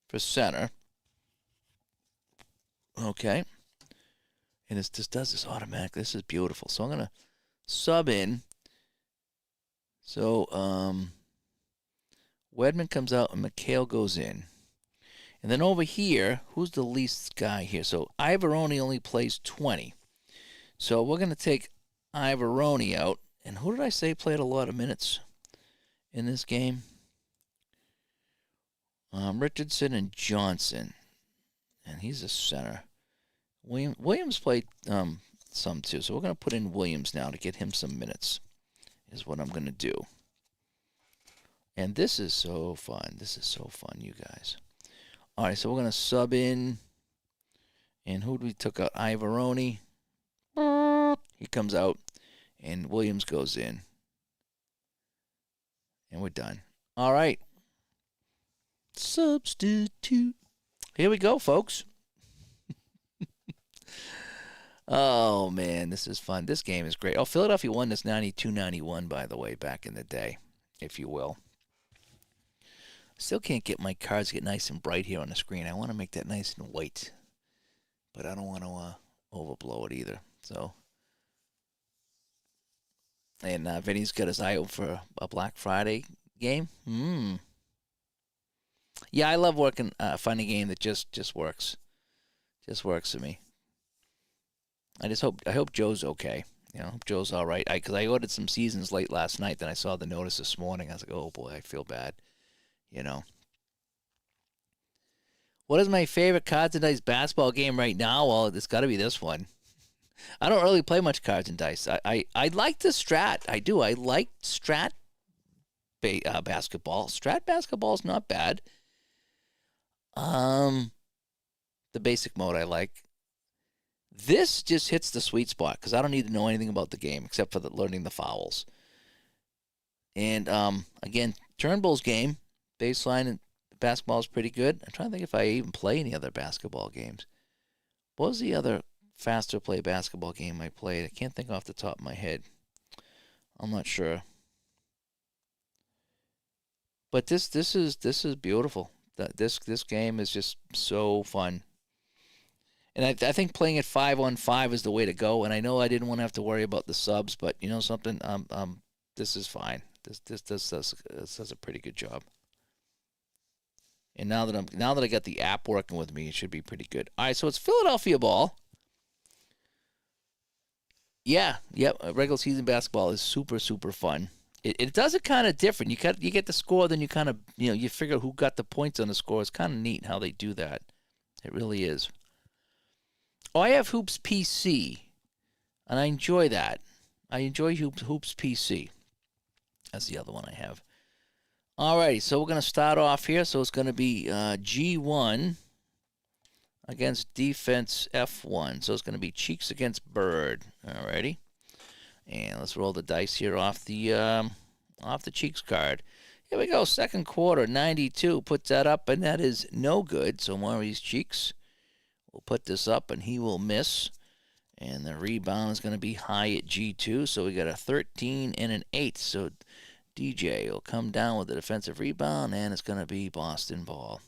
for center. Okay. And this just does this automatically. This is beautiful. So I'm going to sub in. So Wedman comes out and McHale goes in. And then over here, who's the least guy here? So Ivoroni only plays 20. So we're going to take Ivoroni out. And who did I say played a lot of minutes in this game? Richardson and Johnson. And he's a center. Williams played some too. So we're going to put in Williams now to get him some minutes, is what I'm going to do. And this is so fun. This is so fun, you guys. All right, so we're going to sub in. And who we took out? Ivoroni. He comes out. And Williams goes in. And we're done. All right. Substitute. Here we go, folks. Oh, man, this is fun. This game is great. Oh, Philadelphia won this 92-91, by the way, back in the day, if you will. Still can't get my cards get nice and bright here on the screen. I want to make that nice and white, but I don't want to overblow it either. So, and Vinny's got his eye out for a Black Friday game. Yeah, I love finding a game that just works. Just works for me. I hope Joe's okay. You know, hope Joe's all right. Because I ordered some seasons late last night, then I saw the notice this morning. I was like, oh boy, I feel bad. You know. What is my favorite Cards and Dice basketball game right now? Well, it's got to be this one. I don't really play much Cards and Dice. I like the Strat. I do. I like Strat basketball. Strat basketball is not bad. The basic mode I like. This just hits the sweet spot because I don't need to know anything about the game except for learning the fouls. And again, Turnbull's game, baseline and basketball is pretty good. I'm trying to think if I even play any other basketball games. What was the other faster play basketball game I played? I can't think off the top of my head. I'm not sure. But this is beautiful. This game is just so fun. And I think playing it 5-on-5 is the way to go. And I know I didn't want to have to worry about the subs, but you know something, this is fine. This does a pretty good job. And now that I got the app working with me, it should be pretty good. All right, so it's Philadelphia ball. Yeah, yep. Regular season basketball is super fun. It does it kind of different. You get the score, then you kind of you figure who got the points on the score. It's kind of neat how they do that. It really is. Oh, I have Hoops PC, and I enjoy that. I enjoy Hoops PC. That's the other one I have. All right, so we're going to start off here. So it's going to be G1 against defense F1. So it's going to be Cheeks against Bird. All righty. And let's roll the dice here off the Cheeks card. Here we go, second quarter, 92. Puts that up, and that is no good. So Maurice Cheeks will put this up, and he will miss. And the rebound is going to be high at G2. So we got a 13 and an 8. So DJ will come down with the defensive rebound, and it's going to be Boston ball.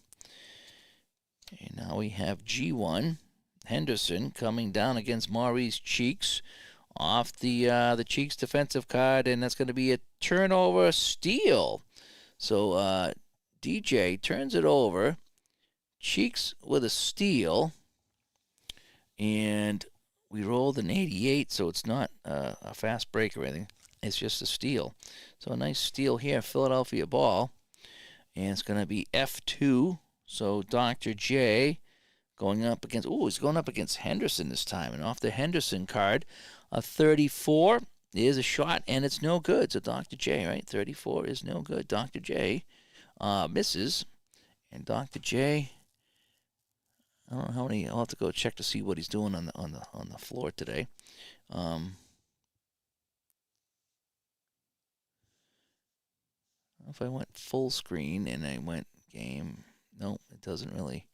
And now we have G1. Henderson coming down against Maurice Cheeks off the Cheeks defensive card, and that's going to be a turnover steal. So DJ turns it over. Cheeks with a steal, and we rolled an 88, so it's not a fast break or anything. It's just a steal. So a nice steal here, Philadelphia ball, and it's going to be F2. So Dr. J going up against, he's going up against Henderson this time, and off the Henderson card, a 34 is a shot, and it's no good. So Dr. J, right, 34 is no good. Dr. J misses, and Dr. J, I don't know how many. I'll have to go check to see what he's doing on the floor today. If I went full screen and I went game, no, it doesn't really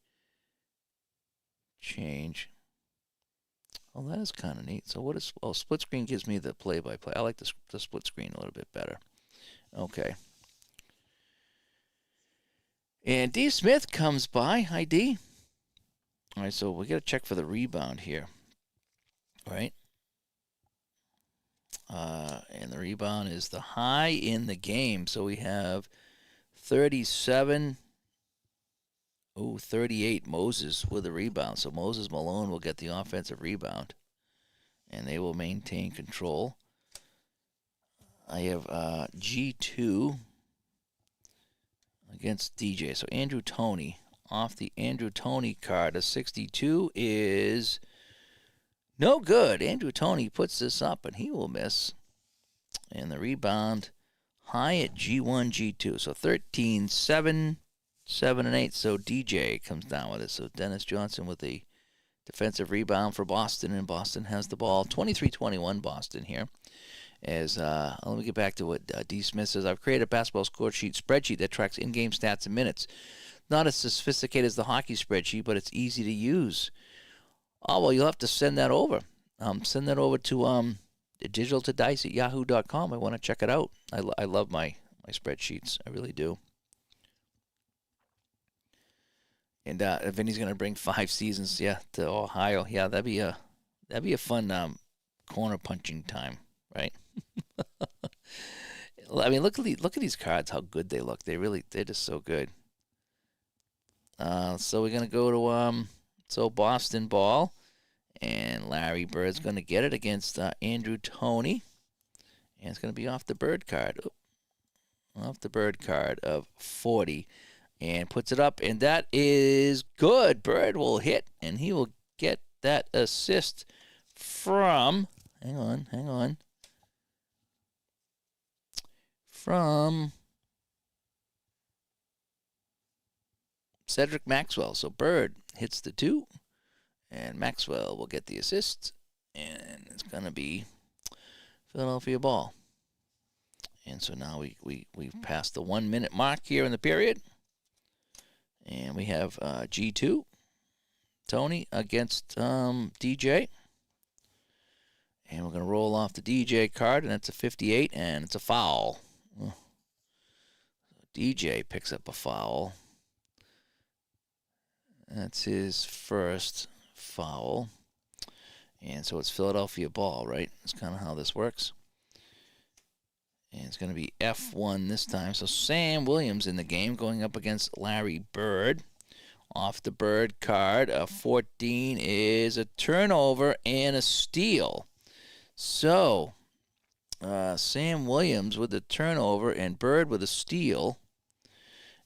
change. Oh, that is kind of neat. So what is? Oh, split screen gives me the play-by-play. I like the split screen a little bit better. Okay. And D. Smith comes by. Hi, D. All right, so we got to check for the rebound here, right? And the rebound is the high in the game. So we have 37, 38 Moses with a rebound. So Moses Malone will get the offensive rebound, and they will maintain control. I have G2 against DJ. So Andrew Toney. Off the Andrew Toney card, a 62 is no good. Andrew Toney puts this up, and he will miss. And the rebound high at G1, G2. So 13, 7, 7, and 8. So DJ comes down with it. So Dennis Johnson with the defensive rebound for Boston, and Boston has the ball. 23-21 Boston here. As let me get back to what D. Smith says. I've created a basketball score sheet spreadsheet that tracks in-game stats and minutes. Not as sophisticated as the hockey spreadsheet, but it's easy to use. Oh, well, you'll have to send that over. Send that over to digitaltodice@yahoo.com. I want to check it out. I love my spreadsheets. I really do. And Vinny's going to bring 5 seasons, to Ohio. Yeah, that'd be a fun corner punching time, right? I mean, look at these cards. How good they look. They're just so good. So we're going to go to Boston ball, and Larry Bird's going to get it against Andrew Toney, and it's going to be off the Bird card. Off the Bird card of 40, and puts it up, and that is good. Bird will hit, and he will get that assist from, hang on, from Cedric Maxwell. So Bird hits the 2, and Maxwell will get the assist, and it's going to be Philadelphia ball. And so now we've passed the 1 minute mark here in the period, and we have G2 Toney against DJ, and we're going to roll off the DJ card, and it's a 58, and it's a foul. DJ picks up a foul. That's his first foul. And so it's Philadelphia ball, right? That's kind of how this works. And it's going to be F1 this time. So Sam Williams in the game going up against Larry Bird. Off the Bird card, a 14 is a turnover and a steal. So Sam Williams with the turnover and Bird with a steal.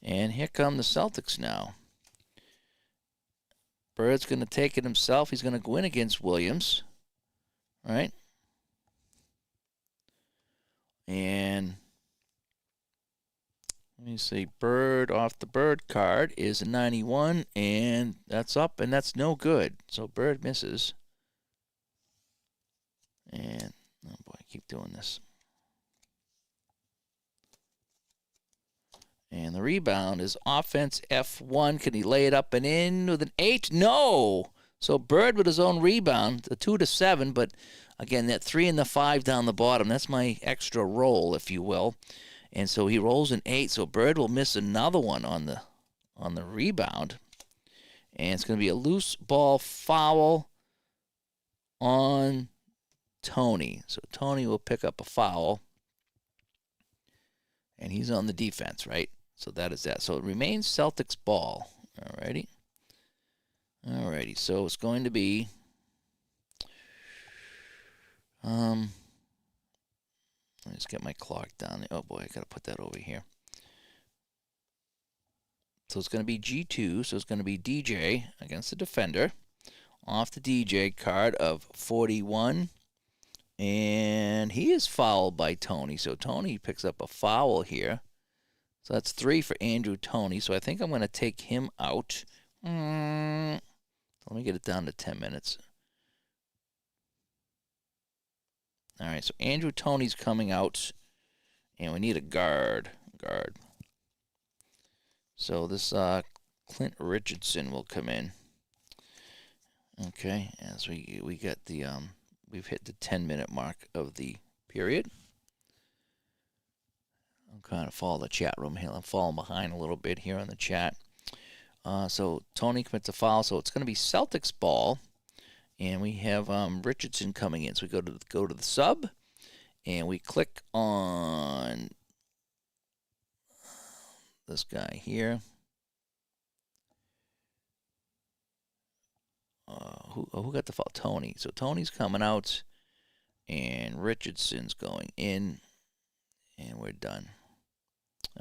And here come the Celtics now. Bird's going to take it himself. He's going to go in against Williams, right? And let me see. Bird off the Bird card is a 91, and that's up, and that's no good. So Bird misses. And, oh boy, I keep doing this. And the rebound is offense F1. Can he lay it up and in with an 8? No. So Bird with his own rebound, the 2 to 7. But again, that 3 and the 5 down the bottom. That's my extra roll, if you will. And so he rolls an 8, so Bird will miss another one on the rebound. And it's going to be a loose ball foul on Tony. So Tony will pick up a foul. And he's on the defense, right? So that is that. So it remains Celtics ball. Alrighty. Alrighty. So it's going to be let me just get my clock down there. Oh boy, I gotta put that over here. So it's going to be G2. So it's going to be DJ against the defender. Off the DJ card of 41. And he is fouled by Tony. So Tony picks up a foul here. So that's 3 for Andrew Tony. So I think I'm going to take him out. Let me get it down to 10 minutes. All right, so Andrew Tony's coming out. And we need a guard. So this Clint Richardson will come in. Okay, as we get the we've hit the 10-minute mark of the period. I'm kind of following the chat room here. I'm falling behind a little bit here on the chat. So Tony commits a foul, so it's going to be Celtics ball, and we have Richardson coming in. So we go to the sub, and we click on this guy here. Who got the foul? Tony. So Tony's coming out, and Richardson's going in, and we're done.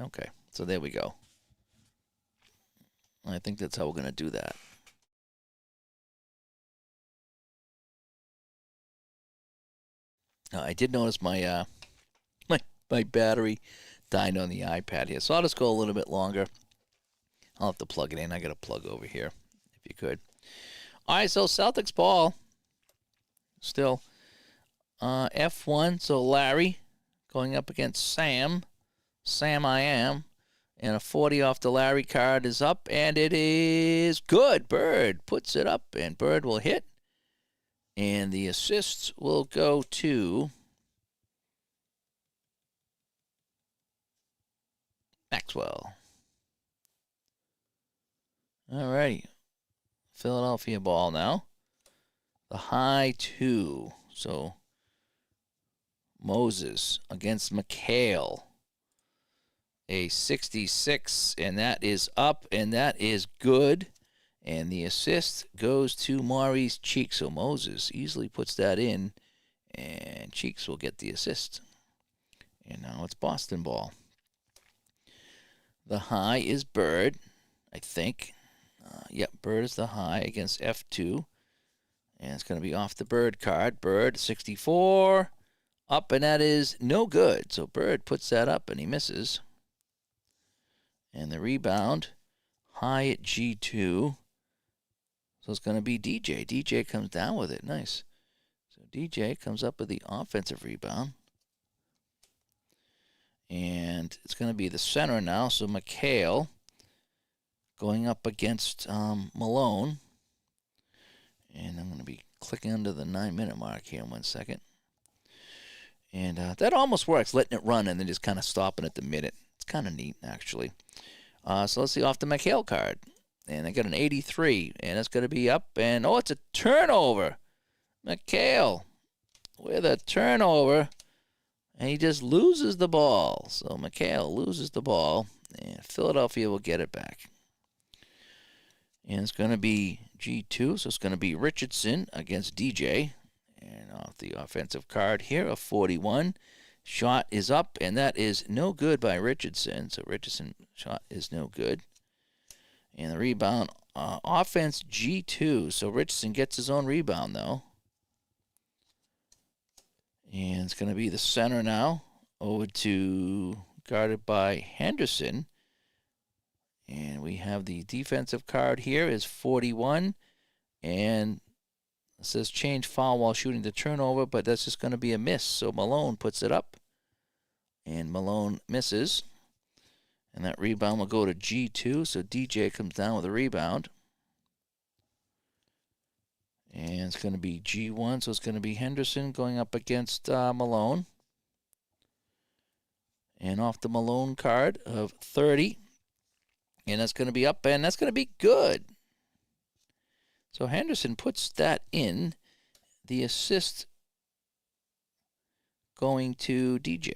Okay, so there we go. I think that's how we're going to do that. I did notice my my battery died on the iPad here, so I'll just go a little bit longer. I'll have to plug it in. I got a plug over here, if you could. All right, so Celtics ball. Still F1, so Larry going up against Sam. Sam I am. And a 40 off the Larry card is up, and it is good. Bird puts it up, and Bird will hit. And the assists will go to Maxwell. All right. Philadelphia ball now. The high 2. So Moses against McHale. A 66, and that is up, and that is good. And the assist goes to Maurice Cheeks. So Moses easily puts that in, and Cheeks will get the assist. And now it's Boston ball. The high is Bird, I think. Yep, Bird is the high against F2. And it's going to be off the Bird card. Bird, 64. Up, and that is no good. So Bird puts that up, and he misses. And the rebound, high at G2. So it's going to be DJ. DJ comes down with it. Nice. So DJ comes up with the offensive rebound. And it's going to be the center now. So McHale going up against Malone. And I'm going to be clicking under the 9-minute mark here in 1 second. And that almost works, letting it run and then just kind of stopping at the minute. It's kind of neat, actually. So let's see off the McHale card. And I got an 83, and it's going to be up. And, oh, it's a turnover. McHale with a turnover. And he just loses the ball. So McHale loses the ball, and Philadelphia will get it back. And it's going to be G2, so it's going to be Richardson against DJ. And off the offensive card here, a 41. Shot is up, and that is no good by Richardson. So Richardson shot is no good. And the rebound, offense G2. So Richardson gets his own rebound, though. And it's going to be the center now. Over to guarded by Henderson. And we have the defensive card here is 41. And it says change foul while shooting the turnover, but that's just going to be a miss. So Malone puts it up. And Malone misses. And that rebound will go to G2. So DJ comes down with a rebound. And it's going to be G1. So it's going to be Henderson going up against Malone. And off the Malone card of 30. And that's going to be up, and that's going to be good. So Henderson puts that in. The assist going to DJ.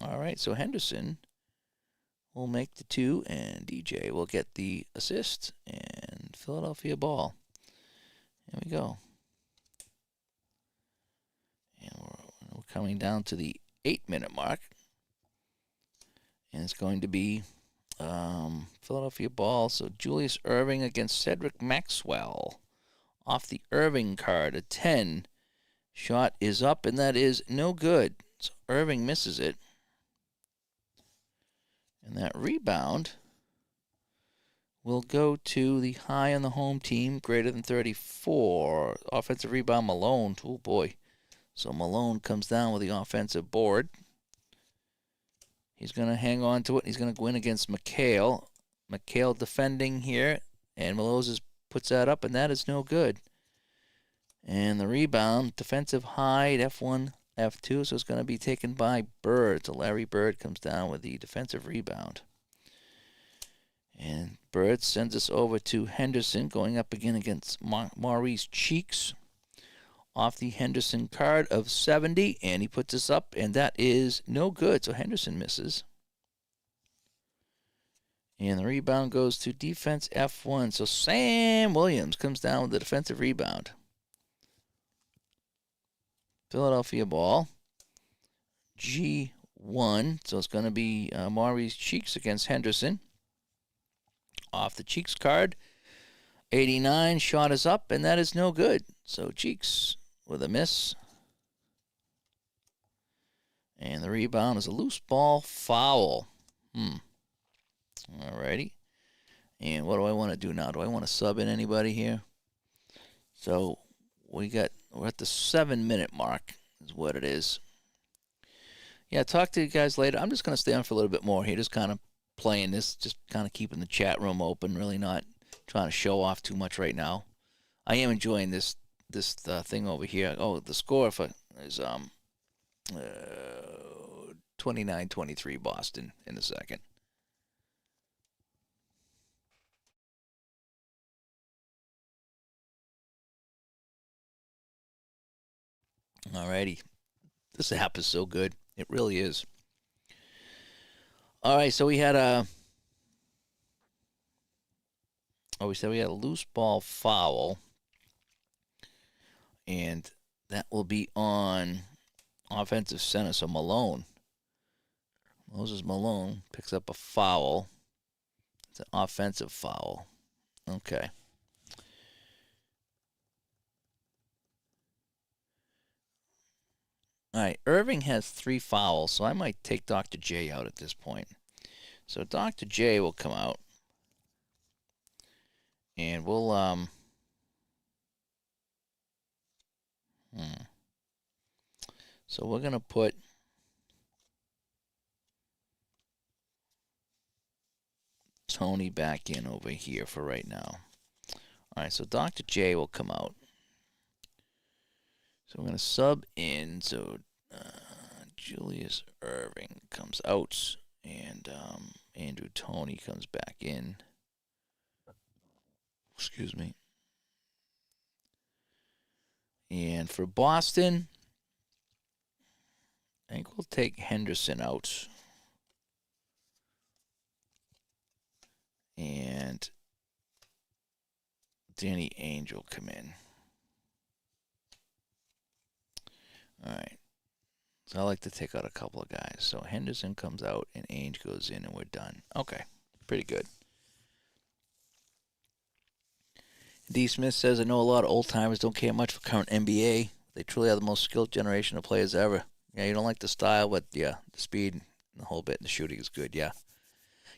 All right, so Henderson will make the 2, and DJ will get the assist, and Philadelphia ball. There we go. And we're coming down to the 8-minute mark. And it's going to be Philadelphia ball. So Julius Erving against Cedric Maxwell. Off the Irving card, a 10. Shot is up, and that is no good. So Irving misses it. And that rebound will go to the high on the home team, greater than 34. Offensive rebound, Malone. Oh, boy. So Malone comes down with the offensive board. He's going to hang on to it. He's going to go in against McHale. McHale defending here, and Moses puts that up, and that is no good. And the rebound, defensive high at F1, F2, so it's going to be taken by Bird. So Larry Bird comes down with the defensive rebound. And Bird sends us over to Henderson, going up again against Maurice Cheeks. Off the Henderson card of 70, and he puts us up, and that is no good. So Henderson misses. And the rebound goes to defense F1. So Sam Williams comes down with the defensive rebound. Philadelphia ball. G1. So it's going to be Maurice Cheeks against Henderson. Off the Cheeks card. 89. Shot is up, and that is no good. So Cheeks with a miss. And the rebound is a loose ball foul. Alrighty. And what do I want to do now? Do I want to sub in anybody here? So we're at the 7-minute mark is what it is. Yeah, talk to you guys later. I'm just going to stay on for a little bit more here, just kind of playing this, just kind of keeping the chat room open, really not trying to show off too much right now. I am enjoying this thing over here. Oh, the score is 29-23 Boston in a second. Alrighty. This app is so good. It really is. All right, so we had we said we had a loose ball foul. And that will be on offensive center. So Malone. Moses Malone picks up a foul. It's an offensive foul. Okay. All right. Irving has 3 fouls, so I might take Dr. J out at this point. So Dr. J will come out. And we'll So we're going to put Tony back in over here for right now. All right, so Dr. J will come out. So we're going to sub in. So Julius Irving comes out, and Andrew Toney comes back in. Excuse me. And for Boston, I think we'll take Henderson out. And Danny Ainge will come in. All right. So I like to take out a couple of guys. So Henderson comes out and Ainge goes in and we're done. Okay. Pretty good. D. Smith says, I know a lot of old timers don't care much for current NBA. They truly are the most skilled generation of players ever. Yeah, you don't like the style, but yeah, the speed and the whole bit. The shooting is good, yeah.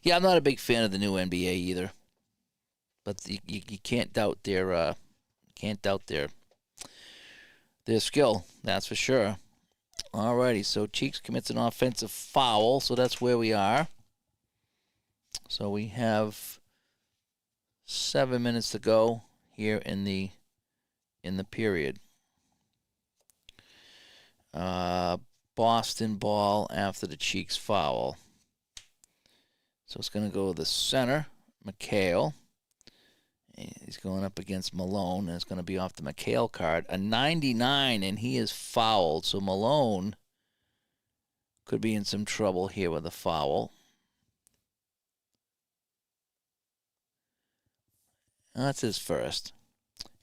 Yeah, I'm not a big fan of the new NBA either. But you can't doubt their skill, that's for sure. Alrighty, so Cheeks commits an offensive foul, so that's where we are. So we have 7 minutes to go here in the period. Boston ball after the Cheeks foul. So it's going to go to the center, McHale. He's going up against Malone, and it's going to be off the McHale card. A 99, and he is fouled. So Malone could be in some trouble here with a foul. That's his first.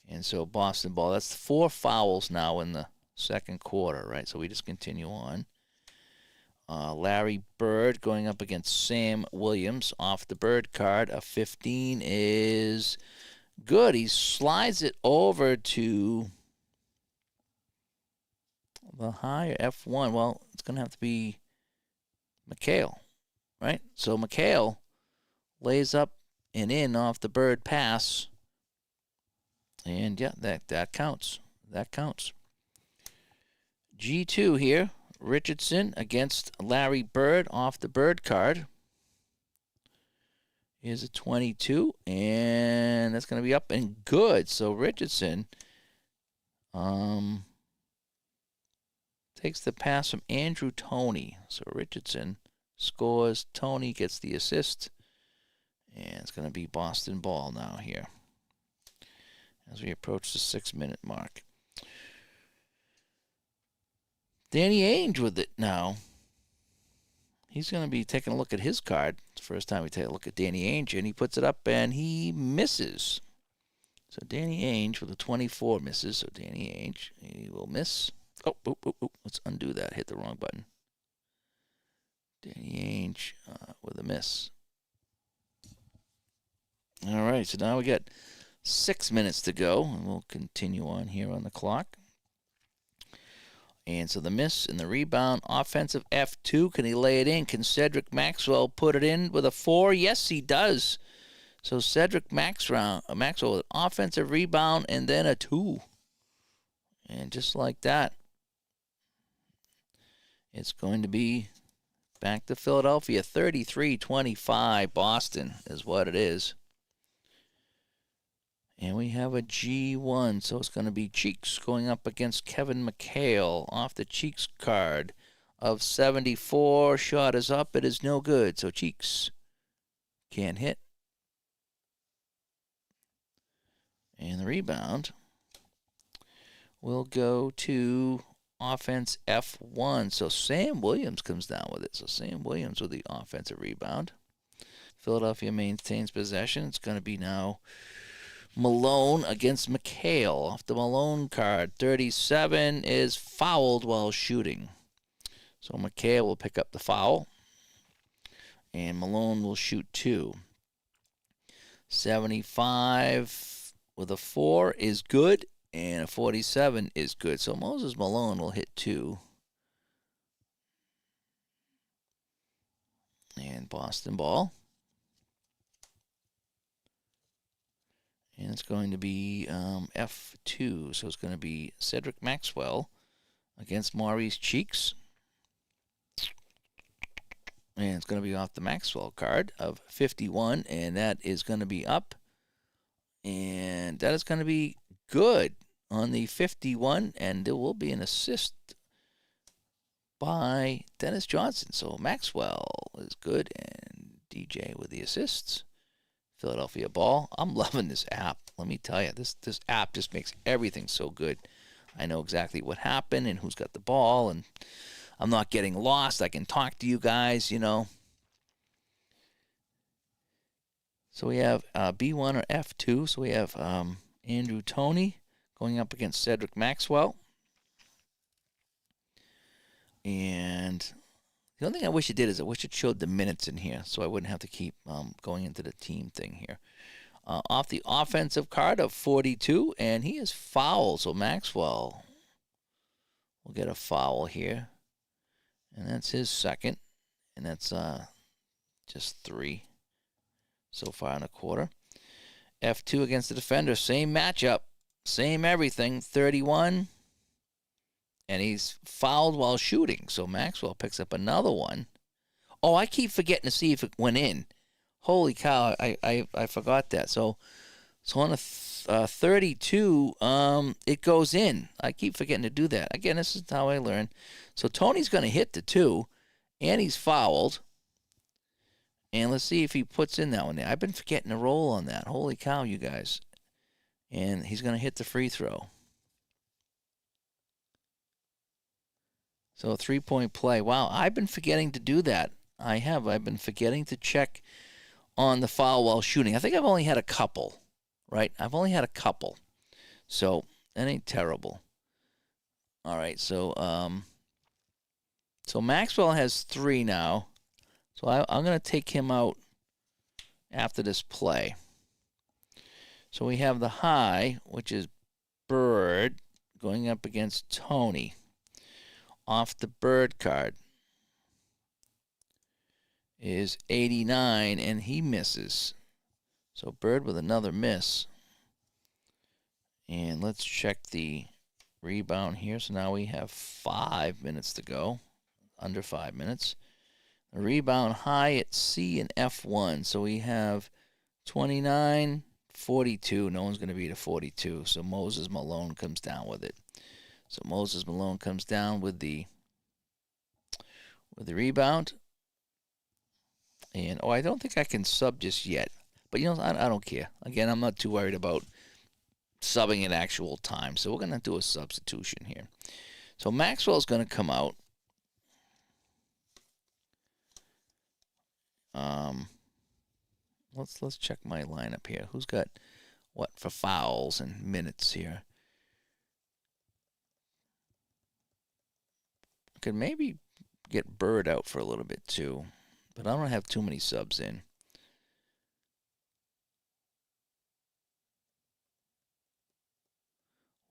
And so Boston ball. That's 4 fouls now in the second quarter, right? So we just continue on. Larry Bird going up against Sam Williams off the Bird card. A 15 is good. He slides it over to the higher F1. Well, it's going to have to be McHale, right? So McHale lays up and in off the Bird pass. And yeah, that counts. That counts. G2 here. Richardson against Larry Bird off the Bird card. Here's a 22, and that's going to be up and good. So Richardson takes the pass from Andrew Toney. So Richardson scores. Toney gets the assist, and it's going to be Boston ball now here as we approach the 6-minute mark. Danny Ainge with it now. He's going to be taking a look at his card. It's the first time we take a look at Danny Ainge, and he puts it up, and he misses. So Danny Ainge with a 24 misses. So Danny Ainge, he will miss. Oh, let's undo that. Hit the wrong button. Danny Ainge with a miss. All right, so now we got 6 minutes to go, and we'll continue on here on the clock. And so the miss and the rebound, offensive F2. Can he lay it in? Can Cedric Maxwell put it in with a 4? Yes, he does. So Cedric Maxwell with an offensive rebound and then a 2. And just like that, it's going to be back to Philadelphia. 33-25 Boston is what it is. And we have a G1, so it's going to be Cheeks going up against Kevin McHale off the Cheeks card of 74. Shot is up. It is no good. So Cheeks can't hit. And the rebound will go to offense F1. So Sam Williams comes down with it. So Sam Williams with the offensive rebound. Philadelphia maintains possession. It's going to be now Malone against McHale off the Malone card. 37 is fouled while shooting. So McHale will pick up the foul. And Malone will shoot 2. 75 with a 4 is good. And a 47 is good. So Moses Malone will hit 2. And Boston ball. And it's going to be F2. So it's going to be Cedric Maxwell against Maurice Cheeks. And it's going to be off the Maxwell card of 51. And that is going to be up. And that is going to be good on the 51. And there will be an assist by Dennis Johnson. So Maxwell is good. And DJ with the assists. Philadelphia ball. I'm loving this app. Let me tell you, this app just makes everything so good. I know exactly what happened and who's got the ball, and I'm not getting lost. I can talk to you guys, you know. So we have B1 or F2. So we have Andrew Toney going up against Cedric Maxwell. And the only thing I wish it did is I wish it showed the minutes in here so I wouldn't have to keep going into the team thing here. Off the offensive card of 42, and he is fouled. So Maxwell will get a foul here. And that's his second. And that's just 3 so far in a quarter. F2 against the defender. Same matchup. Same everything. 31. And he's fouled while shooting. So Maxwell picks up another one. Oh, I keep forgetting to see if it went in. Holy cow, I forgot that. So So on a 32, it goes in. I keep forgetting to do that. Again, this is how I learn. So Tony's going to hit the 2, and he's fouled. And let's see if he puts in that one there. I've been forgetting to roll on that. Holy cow, you guys. And he's going to hit the free throw. So a 3-point play. Wow, I've been forgetting to do that. I have. I've been forgetting to check on the foul while shooting. I think I've only had a couple, right? I've only had a couple. So that ain't terrible. All right, so Maxwell has 3 now. So I'm going to take him out after this play. So we have the high, which is Bird, going up against Tony. Off the Bird card is 89, and he misses. So Bird with another miss. And let's check the rebound here. So now we have 5 minutes to go, under 5 minutes. The rebound high at C and F1. So we have 29, 42. No one's going to beat a 42. So Moses Malone comes down with it. So Moses Malone comes down with the rebound. And, I don't think I can sub just yet. But, I don't care. Again, I'm not too worried about subbing at actual time. So we're going to do a substitution here. So Maxwell's going to come out. Let's check my lineup here. Who's got what for fouls and minutes here? Could maybe get Bird out for a little bit too, but I don't have too many subs in.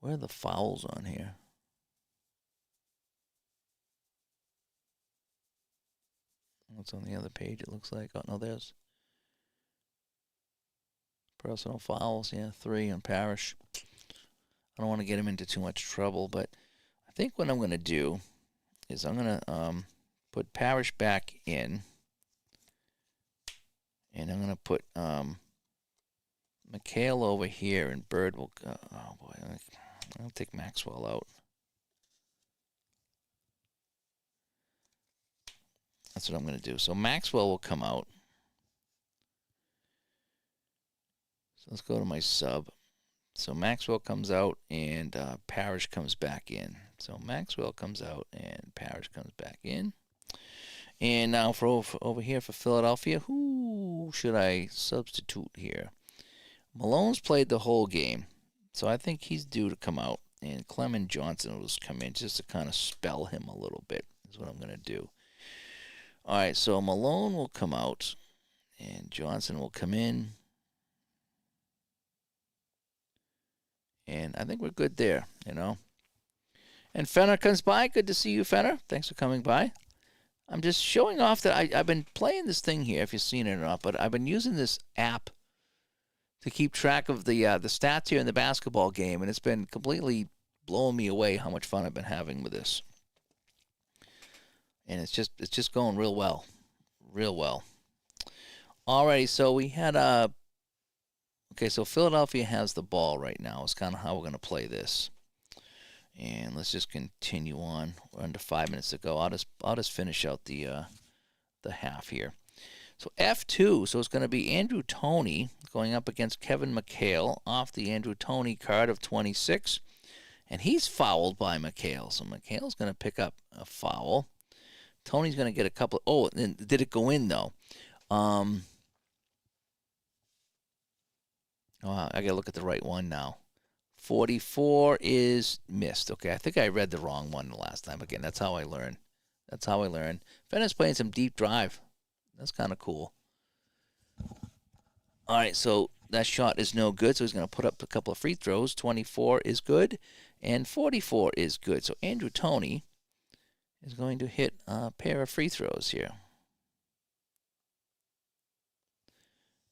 Where are the fouls on here? What's on the other page? It looks like. Oh no, there's personal fouls. Yeah, 3 on Parrish. I don't want to get him into too much trouble, but I think what I'm going to do is I'm going to put Parrish back in, and I'm going to put McHale over here, and Bird will go. Oh boy, I'll take Maxwell out. That's what I'm going to do. So Maxwell will come out. So let's go to my sub. So Maxwell comes out, and Parrish comes back in. So Maxwell comes out, and Parrish comes back in. And now for over here for Philadelphia, who should I substitute here? Malone's played the whole game, so I think he's due to come out. And Clement Johnson will come in just to kind of spell him a little bit, is what I'm going to do. All right, so Malone will come out, and Johnson will come in. And I think we're good there, And Fenner comes by. Good to see you, Fenner. Thanks for coming by. I'm just showing off that I've been playing this thing here, if you've seen it or not, but I've been using this app to keep track of the stats here in the basketball game, and it's been completely blowing me away how much fun I've been having with this. And it's just going real well. Alrighty, so we had okay, so Philadelphia has the ball right now. It's kind of how we're going to play this. And let's just continue on. We're under 5 minutes to go. I'll just finish out the half here. So F2, so it's going to be Andrew Toney going up against Kevin McHale off the Andrew Toney card of 26. And he's fouled by McHale. So McHale's going to pick up a foul. Tony's going to get a couple. Oh, and did it go in, though? I got to look at the right one now. 44 is missed. Okay, I think I read the wrong one the last time. Again, that's how I learn. Fenner's playing some deep drive. That's kind of cool. All right, so that shot is no good, so he's going to put up a couple of free throws. 24 is good, and 44 is good. So Andrew Toney is going to hit a pair of free throws here.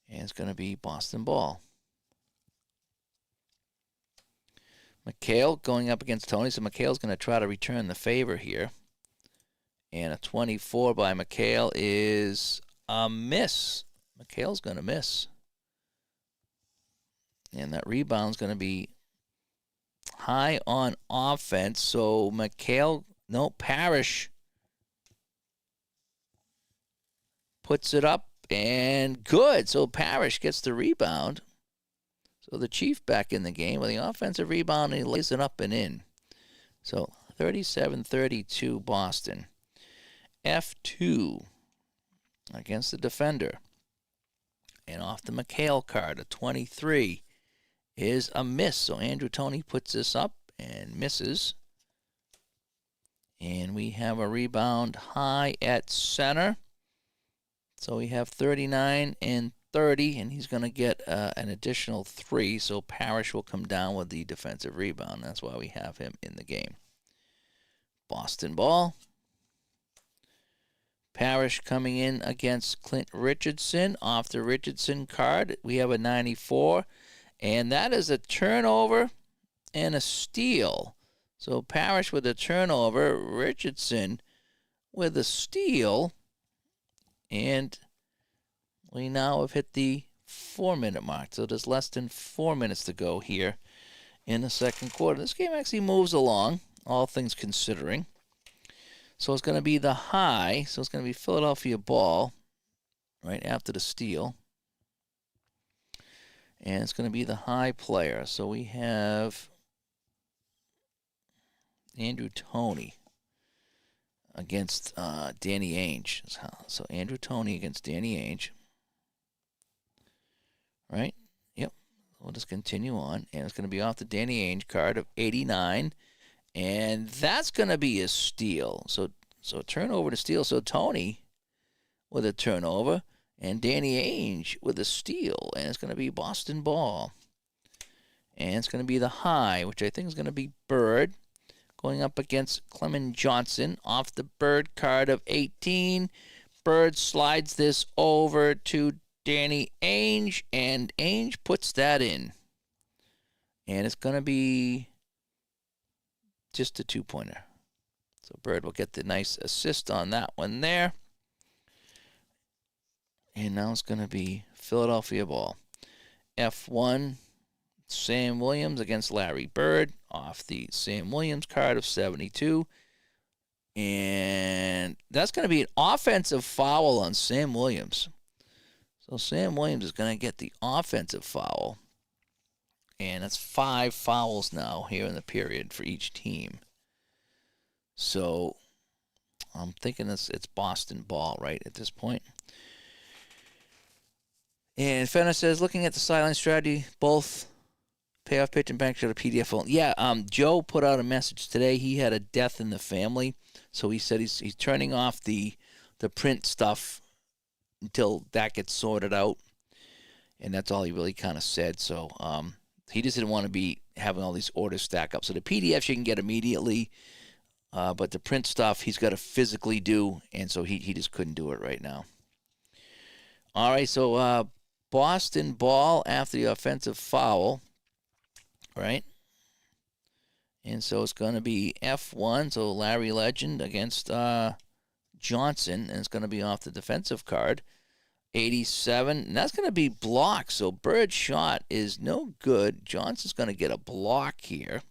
And it's going to be Boston ball. McHale going up against Toney, so McHale's going to try to return the favor here. And a 24 by McHale is a miss. McHale's going to miss. And that rebound's going to be high on offense. So Parrish puts it up and good. So Parrish gets the rebound. So the Chief back in the game with the offensive rebound, and he lays it up and in. So 37-32 Boston. F2 against the defender. And off the McHale card, a 23 is a miss. So Andrew Toney puts this up and misses. And we have a rebound high at center. So we have 39 and 30, and he's going to get an additional 3. So Parrish will come down with the defensive rebound. That's why we have him in the game. Boston ball. Parrish coming in against Clint Richardson. Off the Richardson card, we have a 94. And that is a turnover and a steal. So Parrish with a turnover, Richardson with a steal. And we now have hit the 4-minute mark. So there's less than 4 minutes to go here in the second quarter. This game actually moves along, all things considering. So it's going to be the high. So it's going to be Philadelphia ball right after the steal. And it's going to be the high player. So we have Andrew Toney against Danny Ainge. So Andrew Toney against Danny Ainge. Right? Yep. We'll just continue on. And it's going to be off the Danny Ainge card of 89. And that's going to be a steal. So turnover to steal. So Toney with a turnover. And Danny Ainge with a steal. And it's going to be Boston ball. And it's going to be the high, which I think is going to be Bird. Going up against Clement Johnson off the Bird card of 18. Bird slides this over to Danny Ainge, and Ainge puts that in. And it's going to be just a 2-pointer. So Bird will get the nice assist on that one there. And now it's going to be Philadelphia ball. F1, Sam Williams against Larry Bird off the Sam Williams card of 72. And that's going to be an offensive foul on Sam Williams. So Sam Williams is going to get the offensive foul. And that's 5 fouls now here in the period for each team. So I'm thinking it's Boston ball right at this point. And Fenner says, looking at the sideline strategy, both payoff pitch and Bankshot a PDF phone. Yeah, Joe put out a message today. He had a death in the family. So he said he's turning off the print stuff until that gets sorted out. And that's all he really kind of said. So he just didn't want to be having all these orders stack up. So the PDFs you can get immediately. But the print stuff he's got to physically do. And so he just couldn't do it right now. All right, so Boston ball after the offensive foul. Right? And so it's going to be F1, so Larry Legend against Johnson, and it's going to be off the defensive card. 87, and that's going to be blocked, so Bird's shot is no good. Johnson's going to get a block here.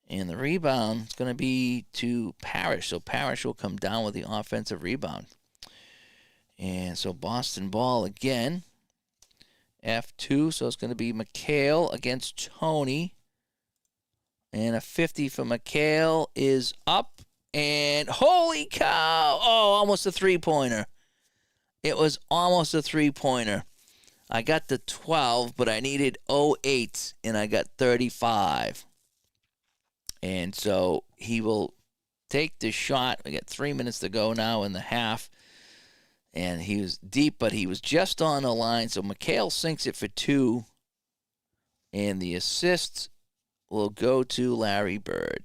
And the rebound is going to be to Parrish, so Parrish will come down with the offensive rebound. And so Boston ball again. F2, so it's going to be McHale against Toney. And a 50 for McHale is up. And holy cow! Oh, almost a 3-pointer. It was almost a 3-pointer. I got the 12, but I needed 08, and I got 35. And so he will take the shot. We got 3 minutes to go now in the half. And he was deep, but he was just on the line. So McHale sinks it for 2. And the assist will go to Larry Bird.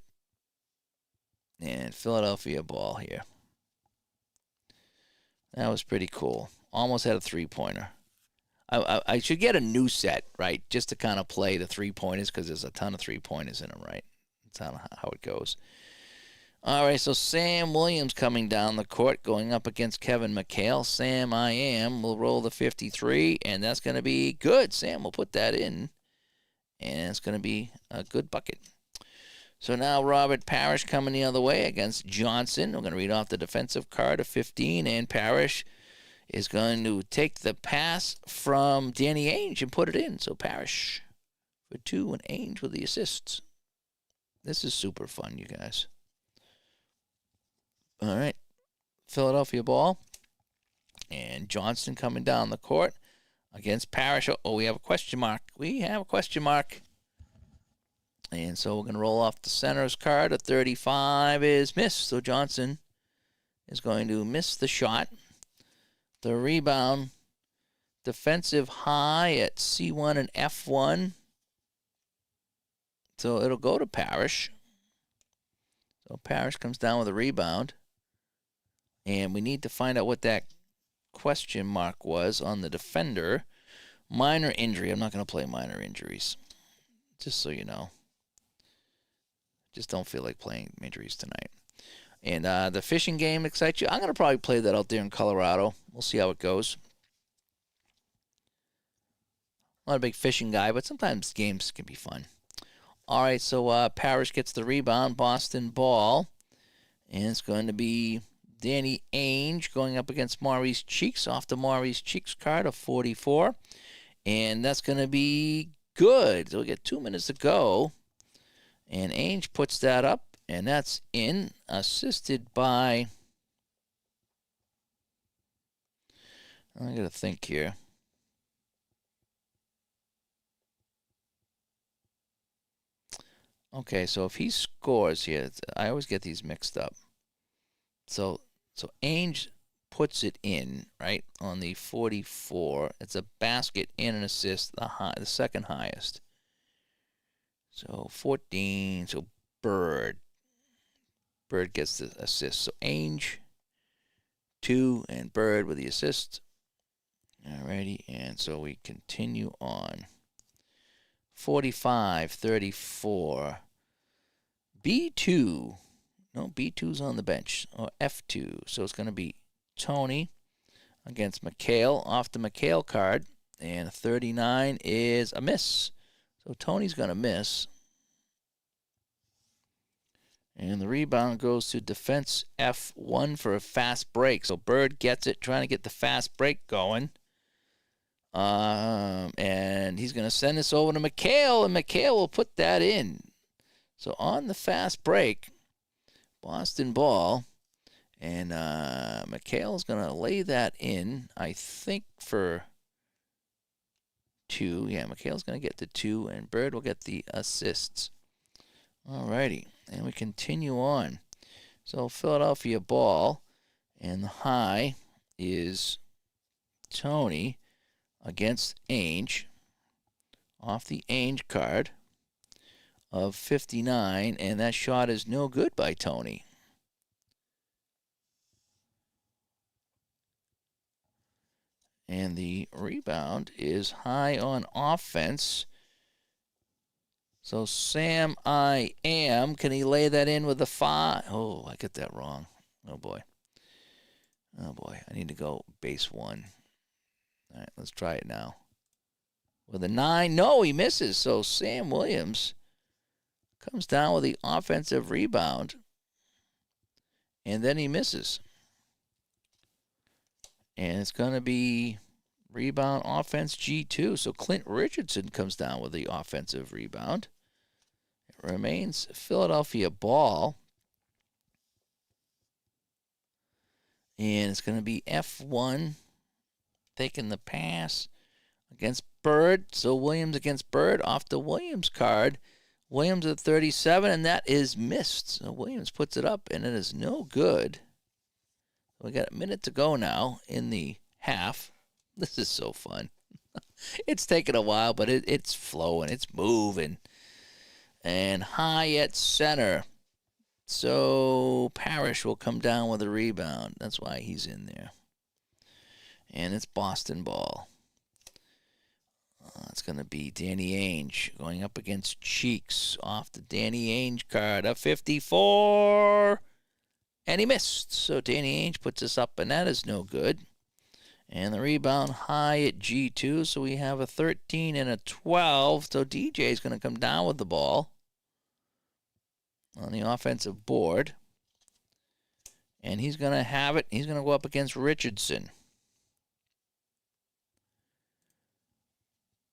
And Philadelphia ball here. That was pretty cool. Almost had a 3-pointer. I should get a new set, right, just to kind of play the 3-pointers because there's a ton of 3-pointers in them, right? That's how it goes. All right, so Sam Williams coming down the court, going up against Kevin McHale. Sam will roll the 53, and that's going to be good. Sam will put that in. and it's going to be a good bucket. So now Robert Parrish coming the other way against Johnson. We're going to read off the defensive card of 15, and Parrish is going to take the pass from Danny Ainge and put it in. So Parrish for 2 and Ainge with the assists. This is super fun, you guys. All right. Philadelphia ball. And Johnson coming down the court against Parrish. Oh, we have a question mark. We have a question mark. And so we're going to roll off the center's card. A 35 is missed. So Johnson is going to miss the shot. The rebound, defensive high at C1 and F1. So it'll go to Parrish. So Parrish comes down with a rebound. And we need to find out what that question mark was on the defender. Minor injury. I'm not going to play minor injuries. Just so you know. Just don't feel like playing injuries tonight. And the fishing game excites you. I'm going to probably play that out there in Colorado. We'll see how it goes. I'm not a big fishing guy, but sometimes games can be fun. All right, so Parrish gets the rebound. Boston ball. And it's going to be Danny Ainge going up against Maurice Cheeks off the Maurice Cheeks card of 44. And that's going to be good. So we get 2 minutes to go. And Ainge puts that up, and that's in, assisted by, I got to think here. Okay, so if he scores here, I always get these mixed up. So Ainge puts it in, right, on the 44. It's a basket and an assist, the second highest. So 14, so Bird gets the assist. So Ainge, 2, and Bird with the assist. Alrighty, and so we continue on. 45-34. B2. No, B2's on the bench. Or F2. So it's going to be Tony against McHale off the McHale card. And 39 is a miss. So Tony's going to miss. And the rebound goes to defense F1 for a fast break. So Bird gets it, trying to get the fast break going. And he's going to send this over to McHale, and McHale will put that in. So on the fast break, Boston ball, and McHale's going to lay that in, I think, for 2. Yeah, McHale's going to get the 2, and Bird will get the assists. All righty, and we continue on. So Philadelphia ball, and the high is Tony against Ainge off the Ainge card of 59, and that shot is no good by Tony. And the rebound is high on offense. So Sam I am. Can he lay that in with a 5? Oh, I get that wrong. Oh, boy. Oh, boy. I need to go base 1. All right, let's try it now. With a 9. No, he misses. So Sam Williams comes down with the offensive rebound. And then he misses. And it's going to be rebound offense G2. So Clint Richardson comes down with the offensive rebound. It remains Philadelphia ball. And it's going to be F1 taking the pass against Bird. So Williams against Bird off the Williams card. Williams at 37, and that is missed. So Williams puts it up, and it is no good. We got a minute to go now in the half. This is so fun. It's taken a while, but it's flowing. It's moving. And high at center. So Parrish will come down with a rebound. That's why he's in there. And it's Boston ball. It's going to be Danny Ainge going up against Cheeks off the Danny Ainge card. A 54. And he missed. So Danny Ainge puts us up, and that is no good. And the rebound high at G2, so we have a 13 and a 12. So DJ is going to come down with the ball on the offensive board. And he's going to have it. He's going to go up against Richardson.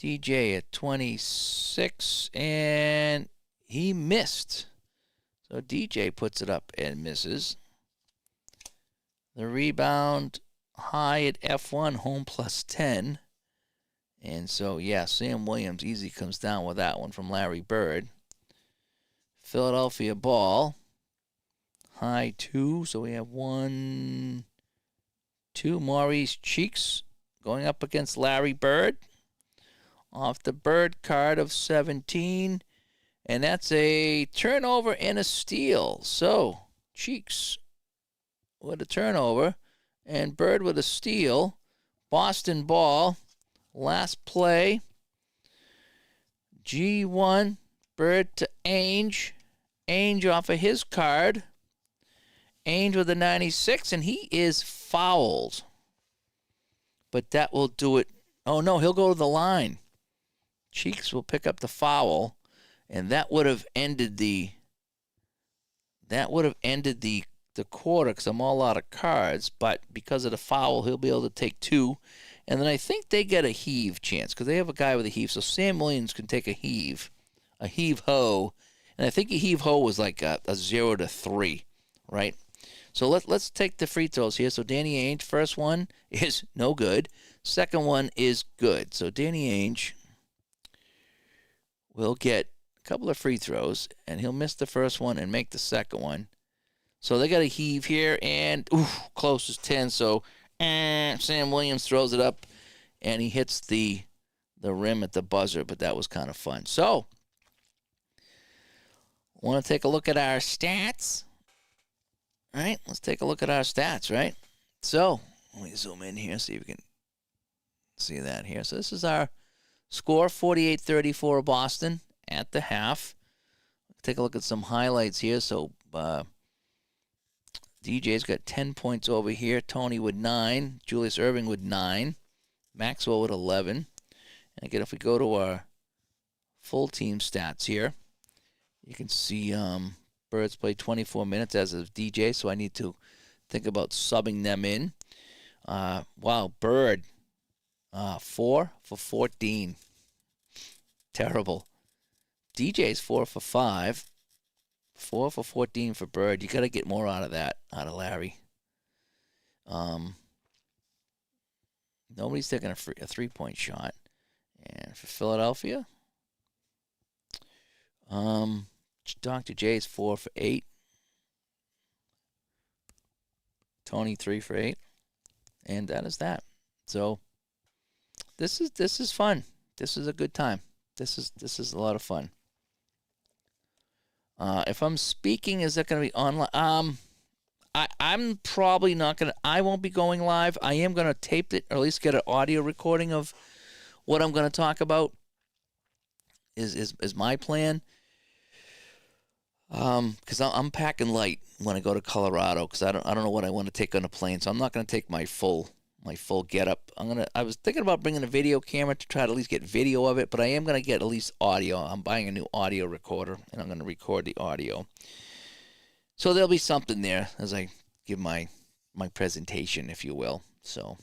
DJ at 26, and he missed. So DJ puts it up and misses. The rebound high at F1, home plus 10. And so, yeah, Sam Williams easy comes down with that one from Larry Bird. Philadelphia ball. High 2, so we have 1, 2. Maurice Cheeks going up against Larry Bird. Off the Bird card of 17. And that's a turnover and a steal. So, Cheeks with a turnover and Bird with a steal. Boston ball. Last play. G1. Bird to Ainge. Ainge off of his card. Ainge with a 96, and he is fouled. But that will do it. Oh, no, he'll go to the line. Cheeks will pick up the foul, and that would have ended the quarter because I'm all out of cards. But because of the foul, he'll be able to take 2. And then I think they get a heave chance because they have a guy with a heave. So Sam Williams can take a heave-ho. And I think a heave-ho was like a 0 to 3, right? So let's take the free throws here. So Danny Ainge, first one is no good. Second one is good. So Danny Ainge will get a couple of free throws, and he'll miss the first one and make the second one. So they got a heave here, and close as 10. So Sam Williams throws it up, and he hits the rim at the buzzer, but that was kind of fun. So want to take a look at our stats? All right, let's take a look at our stats, right? So, let me zoom in here, see if we can see that here. So, this is our score, 48-34 Boston at the half. Take a look at some highlights here. So, DJ's got 10 points over here. Tony with 9. Julius Erving with 9. Maxwell with 11. And again, if we go to our full team stats here, you can see Birds played 24 minutes as of DJ, so I need to think about subbing them in. Wow, Bird, 4 for 14. Terrible. DJ's 4 for 5. 4 for 14 for Bird. You got to get more out of that, out of Larry. Nobody's taking a 3-point shot. And for Philadelphia, Dr. J's 4 for 8. Tony 3 for 8. And that is that. So this is fun. This is a good time. This is a lot of fun. If I'm speaking, is that going to be online? I'm probably not going to. I won't be going live. I am going to tape it, or at least get an audio recording of what I'm going to talk about. Is my plan. Because I'm packing light when I go to Colorado, because I don't know what I want to take on a plane, so I'm not going to take my full getup. I was thinking about bringing a video camera to try to at least get video of it, but I am going to get at least audio. I'm buying a new audio recorder, and I'm going to record the audio. So there'll be something there as I give my presentation, if you will. So,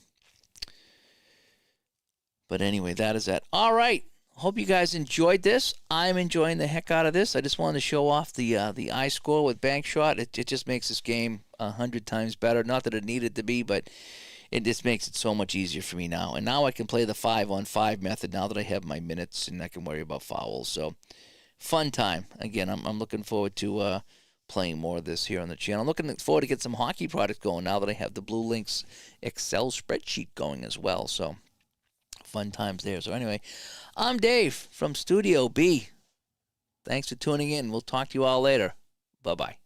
but anyway, that is that. All right. Hope you guys enjoyed this. I'm enjoying the heck out of this. I just wanted to show off the iscore with Bankshot. It just makes this game 100 times better. Not that it needed to be, but it just makes it so much easier for me now. And now I can play the 5-on-5 method now that I have my minutes and I can worry about fouls. So, fun time. Again, I'm looking forward to playing more of this here on the channel. I'm looking forward to get some hockey products going now that I have the Blue Links Excel spreadsheet going as well. So, fun times there. So anyway, I'm Dave from Studio B. Thanks for tuning in. We'll talk to you all later. Bye-bye.